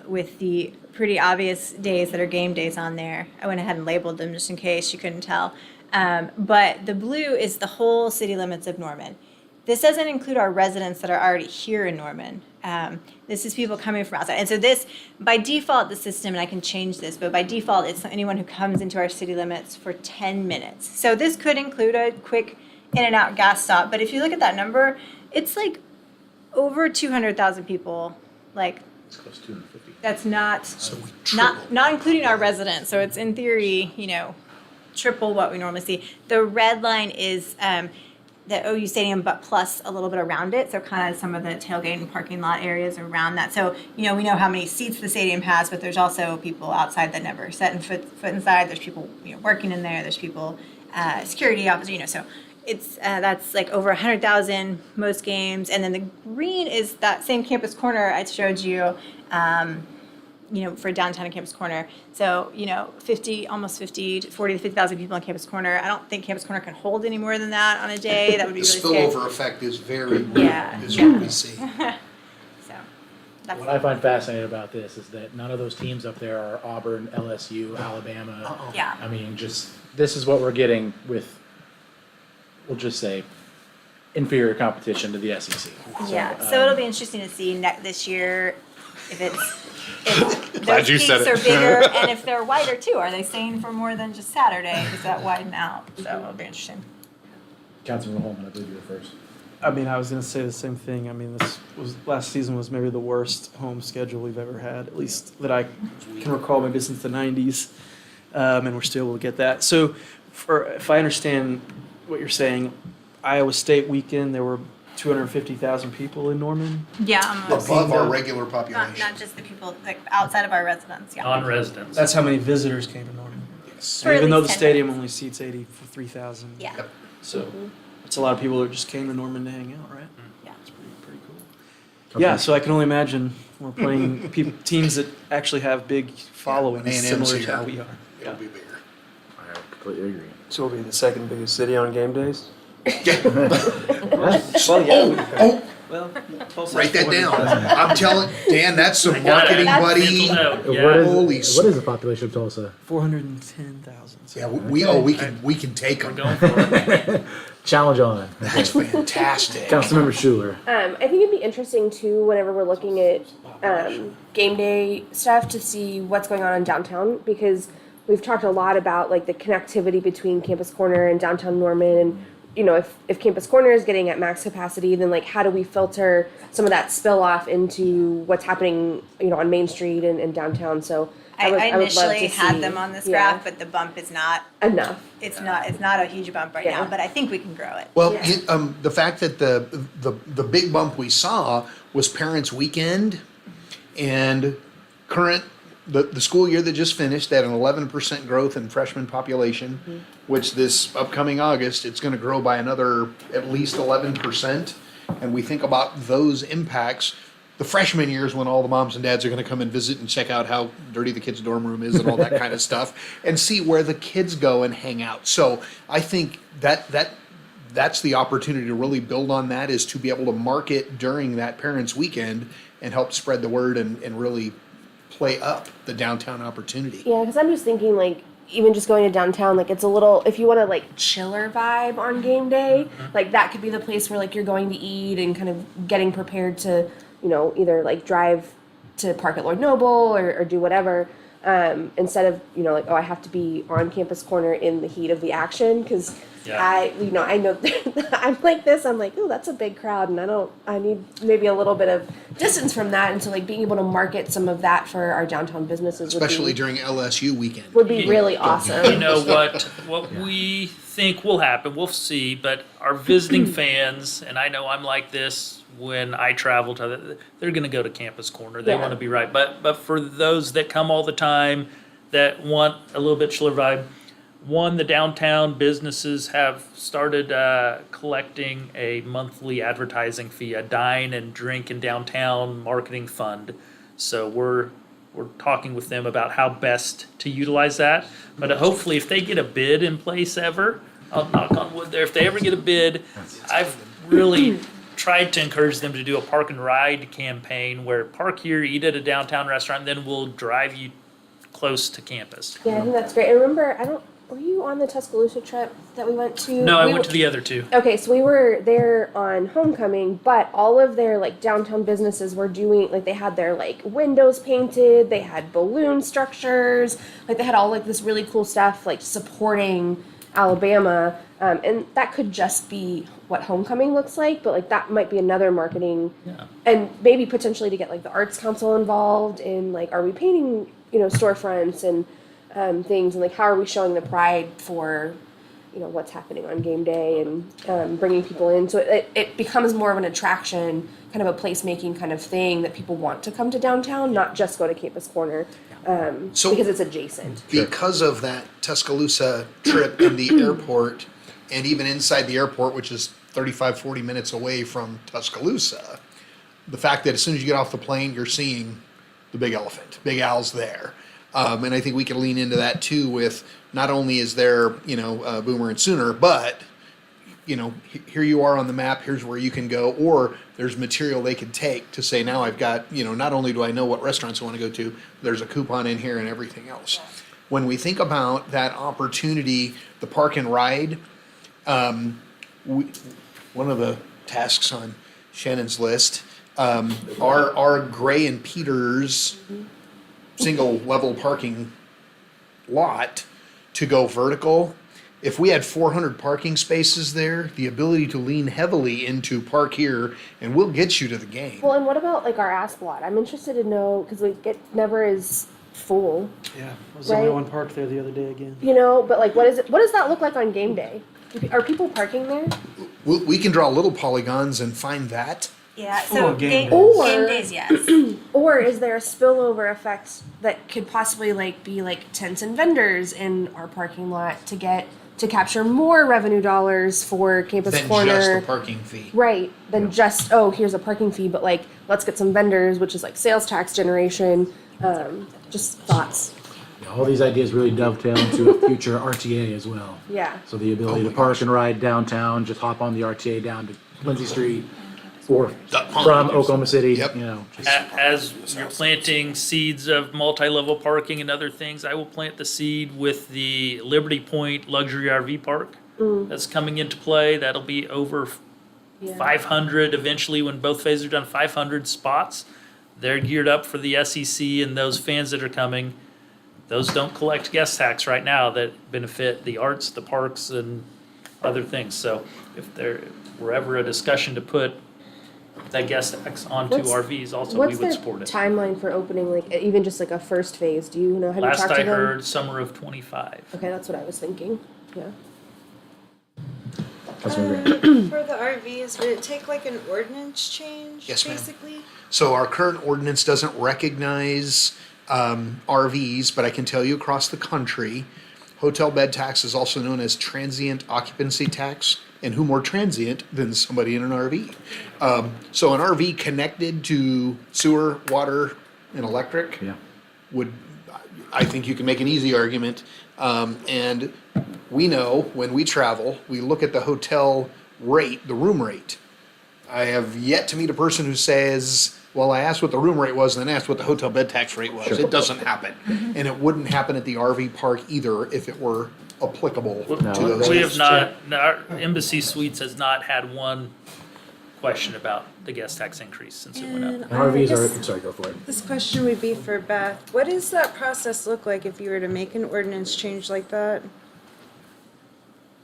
J: with the pretty obvious days that are game days on there. I went ahead and labeled them just in case you couldn't tell. But the blue is the whole city limits of Norman. This doesn't include our residents that are already here in Norman. This is people coming from outside. And so this, by default, the system, and I can change this, but by default, it's anyone who comes into our city limits for 10 minutes. So this could include a quick in and out gas stop. But if you look at that number, it's like over 200,000 people. Like,
B: It's close to 250.
J: that's not,
A: So we triple.
J: not including our residents. So it's in theory, triple what we normally see. The red line is the OU Stadium, but plus a little bit around it. So kind of some of the tailgate and parking lot areas around that. So, we know how many seats the stadium has, but there's also people outside that never set foot inside. There's people, working in there. There's people, security officers, so it's, that's like over 100,000 most games. And then the green is that same campus corner I showed you, for downtown and Campus Corner. So, 40 to 50,000 people on Campus Corner. I don't think Campus Corner can hold any more than that on a day. That would be
A: The
J: really scary.
A: spillover effect is very real,
J: Yeah,
A: is
J: yeah.
A: what we see.
J: So, that's,
B: What I find fascinating about this is that none of those teams up there are Auburn, LSU, Alabama.
J: yeah.
B: I mean, this is what we're getting with, we'll just say, inferior competition to the SEC.
J: Yeah, so it'll be interesting to see this year if
I: Glad
J: those
I: you
J: peaks
I: said it.
J: are bigger and if they're wider too. Are they staying for more than just Saturday? Does that widen out? So it'll be interesting.
B: Councilman Holman, I believe you were first.
G: I mean, I was going to say the same thing. I mean, last season was maybe the worst home schedule we've ever had, at least that I can recall, maybe since the 90s, and we're still able to get that. So, if I understand what you're saying, Iowa State weekend there were 250,000 people in Norman.
J: Yeah,
A: Above our regular population.
J: not just the people like outside of our residents. Yeah.
K: Non-residents.
G: That's how many visitors came to Norman.
A: Yes.
J: For at
G: Even though the
J: least 10
G: stadium
J: minutes.
G: only seats 83,000.
J: Yeah.
A: Yep.
G: So it's a lot of people that just came to Norman to hang out, right?
J: Yeah.
G: It's pretty cool. Yeah, so I can only imagine we're playing teams that actually have big followings
A: A&M's
G: similar to
A: here.
G: how we are.
A: It'll be bigger.
B: I completely agree.
E: So we'll be the second biggest city on game days?
G: Well, yeah.
A: Oh,
G: Well, Tulsa
A: write
G: has
A: that down.
G: 400,000.
A: I'm telling, Dan, that's some
K: I got it.
A: marketing, buddy.
K: Mental note,
B: What
K: yeah.
B: is
A: Holy
B: what is the population of Tulsa?
G: 410,000.
A: Yeah, we can take
K: We're
A: them.
K: going for it.
B: Challenge on.
A: That's fantastic.
B: Councilmember Schuler.
F: I think it'd be interesting too, whenever we're looking at game day stuff, to see what's going on in downtown, because we've talked a lot about like the connectivity between Campus Corner and downtown Norman, and you know, if Campus Corner is getting at max capacity, then like how do we filter some of that spill off into what's happening, you know, on Main Street and downtown? So
J: I
F: would love
J: initially
F: to
J: had
F: see-
J: them on this
F: yeah,
J: graph, but the bump is not,
F: enough.
J: it's not a huge bump right
F: Yeah.
J: now, but I think we can grow it.
A: Well,
F: Yeah.
A: the fact that the big bump we saw was Parents' Weekend, and the school year that just finished had an 11% growth in freshman population, which this upcoming August, it's gonna grow by another at least 11%. And we think about those impacts, the freshman years when all the moms and dads are gonna come and visit and check out how dirty the kids' dorm room is and all that kind of stuff, and see where the kids go and hang out. So I think that's the opportunity to really build on that, is to be able to market during that Parents' Weekend and help spread the word and really play up the downtown opportunity.
F: Yeah, because I'm just thinking like even just going to downtown, like it's a little, if you want a like chiller vibe on game day, like that could be the place where like you're going to eat and kind of getting prepared to, you know, either like drive to park at Lord Noble or do whatever, instead of, you know, like, oh, I have to be on Campus Corner in the heat of the action, because
K: Yeah.
F: I know I'm like this, I'm like, oh, that's a big crowd, and I need maybe a little bit of distance from that, and so like being able to market some of that for our downtown businesses
A: Especially
F: would
A: during LSU weekend.
F: be really awesome.
K: You know what we think will happen, we'll see, but our visiting fans, and I know I'm like this when I travel to, they're gonna go to Campus Corner, they
F: Yeah.
K: wanna be right, but for those that come all the time, that want a little bit chiller vibe, one, the downtown businesses have started collecting a monthly advertising fee, a dine and drink in downtown marketing fund. So we're talking with them about how best to utilize that. But hopefully, if they get a bid in place ever, I'll knock on wood there, if they ever get a bid, I've really tried to encourage them to do a park and ride campaign where park here, eat at a downtown restaurant, then we'll drive you close to campus.
F: Yeah, I think that's great. I remember, were you on the Tuscaloosa trip that we went to?
K: No, I
F: We
K: went
F: were-
K: to the other two.
F: Okay, so we were there on homecoming, but all of their like downtown businesses were doing, like they had their like windows painted, they had balloon structures, like they had all like this really cool stuff like supporting Alabama, and that could just be what homecoming looks like, but like that might be another marketing,
K: Yeah.
F: and maybe potentially to get like the arts council involved in like, are we painting, you know, storefronts and things, and like how are we showing the pride for, you know, what's happening on game day, and bringing people in, so it becomes more of an attraction, kind of a placemaking kind of thing that people want to come to downtown, not just go to Campus Corner,
A: So-
F: because it's adjacent.
A: Because of that Tuscaloosa trip and the airport, and even inside the airport, which is 35-40 minutes away from Tuscaloosa, the fact that as soon as you get off the plane, you're seeing the big elephant, Big Al's there. And I think we can lean into that too with, not only is there, you know, Boomer and Sooner, but, you know, here you are on the map, here's where you can go, or there's material they can take to say, now I've got, you know, not only do I know what restaurants I want to go to, there's a coupon in here and everything else. When we think about that opportunity, the park and ride, one of the tasks on Shannon's list, our Gray and Peters single level parking lot to go vertical. If we had 400 parking spaces there, the ability to lean heavily into park here, and we'll get you to the game.
F: Well, and what about like our ask lot? I'm interested to know, because like it never is full,
G: Yeah, I was the only
F: Right.
G: one parked there the other day again.
F: you know, but like what does that look like on game day? Are people parking there?
A: We can draw little polygons and find that.
J: Yeah,
G: Oh,
J: so
G: game
J: game,
G: days.
J: game days, yes.
F: Or is there a spillover effect that could possibly like be like tents and vendors in our parking lot to get to capture more revenue dollars for Campus
A: Than
F: Corner.
A: just the parking fee.
F: Right, than just, oh, here's a parking fee, but like, let's get some vendors, which is like sales tax generation, just thoughts.
B: All these ideas really dovetail into a future RTA as well.
F: Yeah.
B: So the ability
A: Oh
B: to
A: my
B: park
A: gosh.
B: and ride downtown, just hop on the RTA down to Lindsay Street, or
A: Duck Pond.
B: from Oklahoma City,
A: Yep.
B: you know. just-
K: As you're planting seeds of multi-level parking and other things, I will plant the seed with the Liberty Point Luxury RV Park that's coming into play. That'll be over
F: Yeah.
K: 500 eventually when both phases are done, 500 spots. They're geared up for the SEC and those fans that are coming. Those don't collect guest tax right now that benefit the arts, the parks, and other things. So if there were ever a discussion to put that guest tax onto
F: What's-
K: RVs, also we
F: What's
K: would
F: their
K: support it.
F: timeline for opening, like even just like a first phase? Do you know? Have you
K: Last
F: talked
K: I
F: to them?
K: heard, summer of '25.
F: Okay, that's what I was thinking. Yeah.
B: Councilman Grant.
D: For the RVs, would it take like an ordinance change,
A: Yes, ma'am.
D: basically?
A: So our current ordinance doesn't recognize RVs, but I can tell you across the country, hotel bed tax is also known as transient occupancy tax. And who more transient than somebody in an RV? So an RV connected to sewer, water, and electric
B: Yeah.
A: would, I think you can make an easy argument. And we know when we travel, we look at the hotel rate, the room rate. I have yet to meet a person who says, well, I asked what the room rate was and then asked what the hotel bed tax rate was.
B: Sure.
A: It doesn't happen. And it wouldn't happen at the RV park either if it were applicable
B: No,
A: to those.
K: We have not, our Embassy Suites has not had one question about the guest tax increase since it went up.
D: And
B: And RVs are,
D: guess
B: I'm sorry, go for it.
D: this question would be for Beth. What does that process look like if you were to make an ordinance change like that?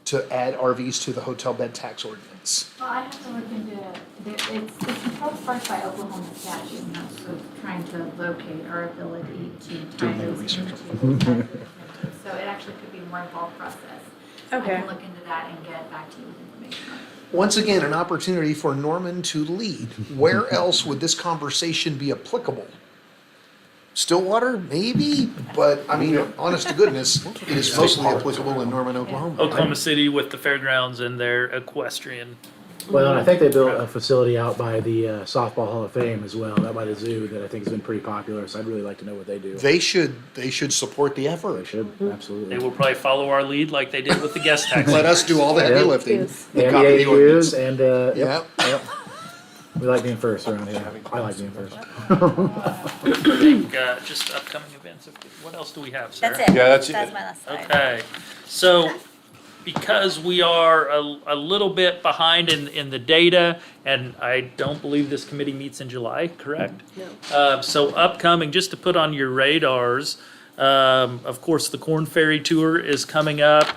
A: To add RVs to the hotel bed tax ordinance.
H: Well, I have to look into, it's controlled first by Oklahoma statute, and that's sort of trying to locate our ability to tie
A: my
H: those
A: research.
H: into. So it actually could be a more involved process. I
D: Okay.
H: can look into that and get back to you with information on it.
A: Once again, an opportunity for Norman to lead. Where else would this conversation be applicable? Stillwater, maybe, but I mean, honest to goodness, it is mostly applicable in Norman, Oklahoma.
K: Oklahoma City with the fairgrounds and their equestrian.
B: Well, and I think they built a facility out by the Softball Hall of Fame as well, out by the zoo, that I think has been pretty popular, so I'd really like to know what they do.
A: They should support the
B: They
A: effort.
B: should,
K: They
B: absolutely.
K: will probably follow our lead like they did with the guest tax.
A: Let us do all the heavy
B: Yeah.
A: lifting.
F: Yes.
B: And the
A: Copy the ordinance.
B: ADUs, and,
A: Yep.
B: yep. We like being first around here. I like being first.
K: I think, just upcoming events. What else do we have, Sarah?
J: That's it.
I: Yeah, that's it.
J: That's my last slide.
K: Okay, so because we are a little bit behind in the data, and I don't believe this committee meets in July, correct?
F: No.
K: So upcoming, just to put on your radars, of course, the Corn Ferry Tour is coming up.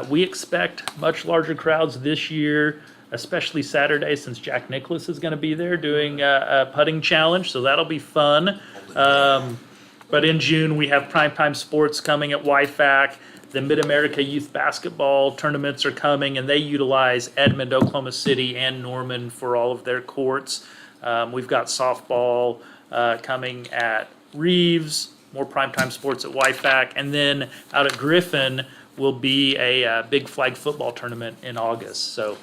K: We expect much larger crowds this year, especially Saturday, since Jack Nicklaus is gonna be there doing a putting challenge, so that'll be fun. But in June, we have primetime sports coming at YFAC. The Mid-America Youth Basketball tournaments are coming, and they utilize Edmond, Oklahoma City, and Norman for all of their courts. We've got softball coming at Reeves, more primetime sports at YFAC, and then out at Griffin will be a big flag football tournament in August. So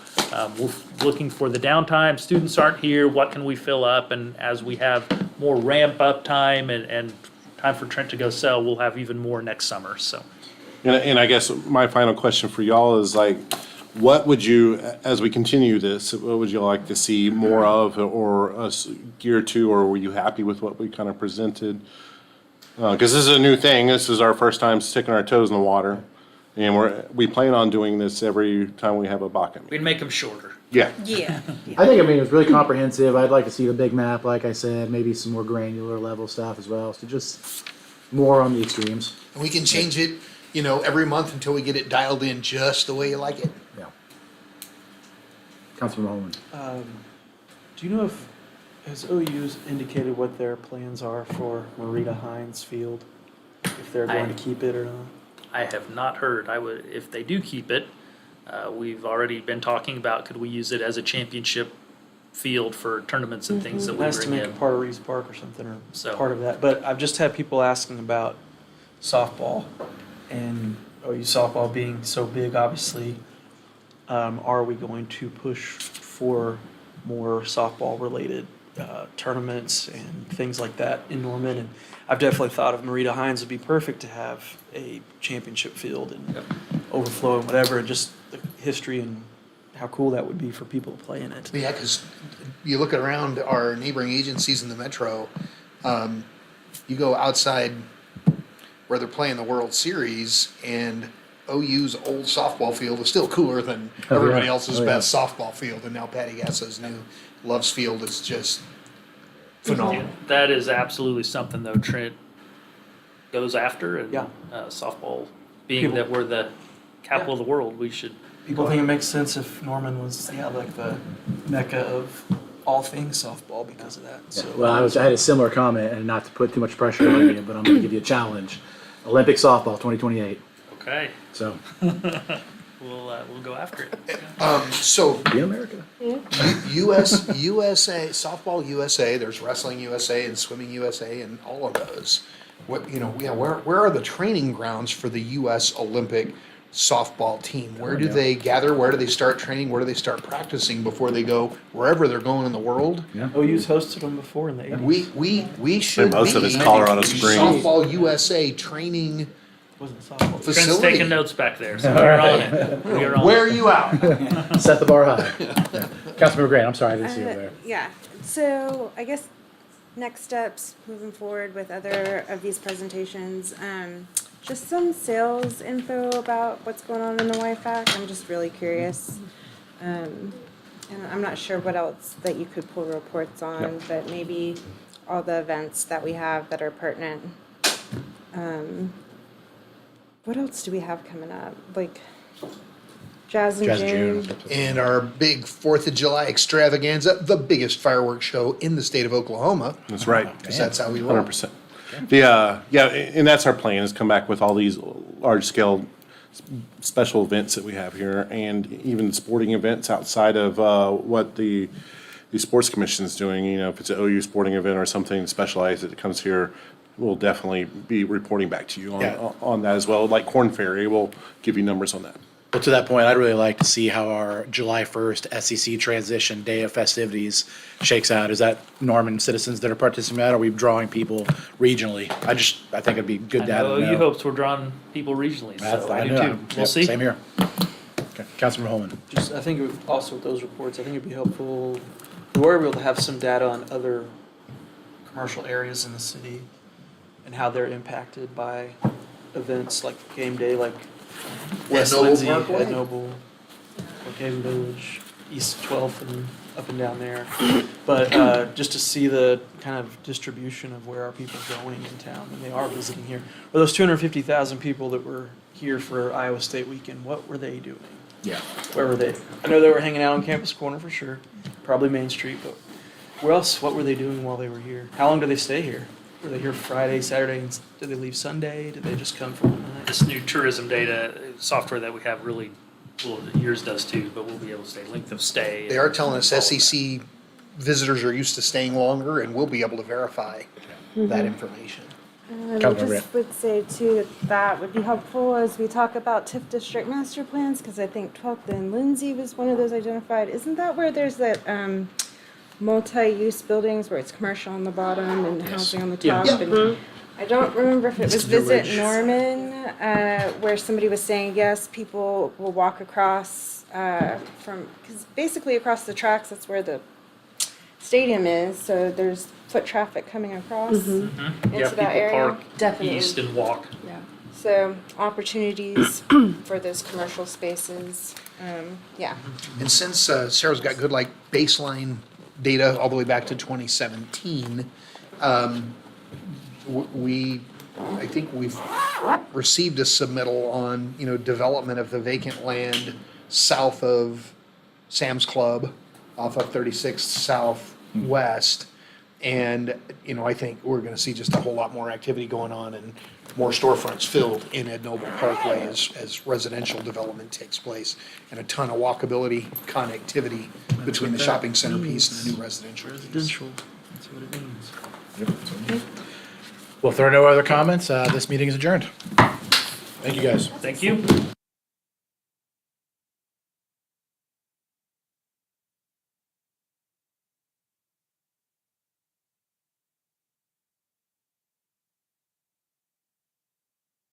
K: we're looking for the downtime. Students aren't here. What can we fill up? And as we have more ramp up time and time for Trent to go sell, we'll have even more next summer. So.
I: And I guess my final question for y'all is like, what would you, as we continue this, what would you like to see more of or us geared to, or were you happy with what we kind of presented? Because this is a new thing. This is our first time sticking our toes in the water. And we plan on doing this every time we have a BACA meeting.
K: We'd make them shorter.
I: Yeah.
J: Yeah.
B: I think, I mean, it was really comprehensive. I'd like to see the big map, like I said, maybe some more granular level stuff as well. So just more on the extremes.
A: And we can change it, every month until we get it dialed in just the way you like it.
B: Yeah. Councilman Holman.
G: Do you know has OU's indicated what their plans are for Marita Hines Field? If they're going to keep it or not?
K: I have not heard. If they do keep it, we've already been talking about could we use it as a championship field for tournaments and things that we
G: Nice to
K: bring
G: make
K: in.
G: a part of Reeves Park or something, or
K: So-
G: part of that. But I've just had people asking about softball, and OU softball being so big, obviously, are we going to push for more softball-related tournaments and things like that in Norman? And I've definitely thought of Marita Hines would be perfect to have a championship field and overflow and whatever, and just the history and how cool that would be for people to play in it.
A: Yeah, because you look around our neighboring agencies in the metro, you go outside where they're playing the World Series, and OU's old softball field is still cooler than everybody else's best softball field. And now Patty Gasso's new Loves Field is just phenomenal.
K: That is absolutely something though Trent goes after, and
G: Yeah.
K: Softball being
G: People-
K: that we're the capital of the world, we should.
G: People think it makes sense if Norman was, like the mecca of all things softball because of that. So,
B: Well, I had a similar comment, and not to put too much pressure on you, but I'm going to give you a challenge. Olympic softball 2028.
K: Okay,
B: So,
K: we'll go after it.
A: So
B: be America.
A: USA, Softball USA, there's Wrestling USA and Swimming USA and all of those. Where are the training grounds for the US Olympic softball team? Where do they gather? Where do they start training? Where do they start practicing before they go wherever they're going in the world?
G: OU's hosted them before in the 80s.
A: We should
I: most of
A: be
I: it's Colorado Springs.
A: Softball USA training
G: Wasn't a softball.
K: Trent's
A: facility.
K: taking notes back there, so we're on it. We are on
A: Where
K: it.
A: are you out?
B: Set the bar high. Yeah. Councilmember Grant, I'm sorry, I didn't see you there.
D: Yeah, so I guess next steps moving forward with other of these presentations, just some sales info about what's going on in the YFAC. I'm just really curious. And I'm not sure what else that you could pull reports on, but maybe all the events that we have that are pertinent. What else do we have coming up? Like Jazz in
B: Jazz in
D: June.
B: June.
A: And our big 4th of July extravaganza, the biggest fireworks show in the state of Oklahoma,
I: That's right.
A: because that's how we roll.
I: 100%. And that's our plan, is come back with all these large-scale special events that we have here, and even sporting events outside of what the sports commission is doing. You know, if it's an OU sporting event or something specialized that comes here, we'll definitely be reporting back to you on that as well. Like Corn Ferry, we'll give you numbers on that.
B: Well, to that point, I'd really like to see how our July 1st SEC transition day of festivities shakes out. Is that Norman citizens that are participating in that? Or are we drawing people regionally? I think it'd be good
K: I
B: data
K: know
B: to
K: OU
B: know.
K: hopes we're drawing people regionally, so I do
B: know.
K: too. We'll
B: Yep,
K: see.
B: Same here. Okay, Councilmember Holman.
G: Just, I think it would, also with those reports, I think it'd be helpful, we were able to have some data on other commercial areas in the city and how they're impacted by events like game day, like West
A: Noble
G: Lindsay,
A: Parkway?
G: Ed Noble, Brookhaven Village, East 12th and up and down there. But just to see the kind of distribution of where our people are going in town when they are visiting here. Or those 250,000 people that were here for Iowa State weekend, what were they doing?
B: Yeah.
G: Where were they? I know they were hanging out on Campus Corner for sure, probably Main Street, but where else, what were they doing while they were here? How long did they stay here? Were they here Friday, Saturday, and did they leave Sunday? Did they just come for one night?
K: This new tourism data software that we have really, well, yours does too, but we'll be able to say length of stay.
A: They are telling us
K: all of that.
A: SEC visitors are used to staying longer, and we'll be able to verify that information.
D: I
B: Councilmember
D: just would say too that would be helpful as we talk about TIF district master plans, because I think 12th and Lindsay was one of those identified. Isn't that where there's that multi-use buildings where it's commercial on the bottom and housing on the top?
A: Yeah.
D: And I don't remember if it was
B: Mr.
D: Visit
B: Ridge.
D: Norman, where somebody was saying, yes, people will walk across because basically across the tracks, that's where the stadium is, so there's foot traffic coming across
K: Yeah,
D: into
K: people
D: that area.
K: park
F: Definitely.
K: east and walk.
F: Yeah.
D: So opportunities for those commercial spaces, yeah.
A: And since Sarah's got good baseline data all the way back to 2017, I think we've received a submittal on, development of the vacant land south of Sam's Club off of 36th Southwest. And, I think we're gonna see just a whole lot more activity going on and more storefronts filled in Ed Noble Parkway as residential development takes place. And a ton of walkability, connectivity between the shopping center piece and the new residential piece.
G: Residential, that's what it means.
B: Well, if there are no other comments, this meeting is adjourned. Thank you, guys.
K: Thank you.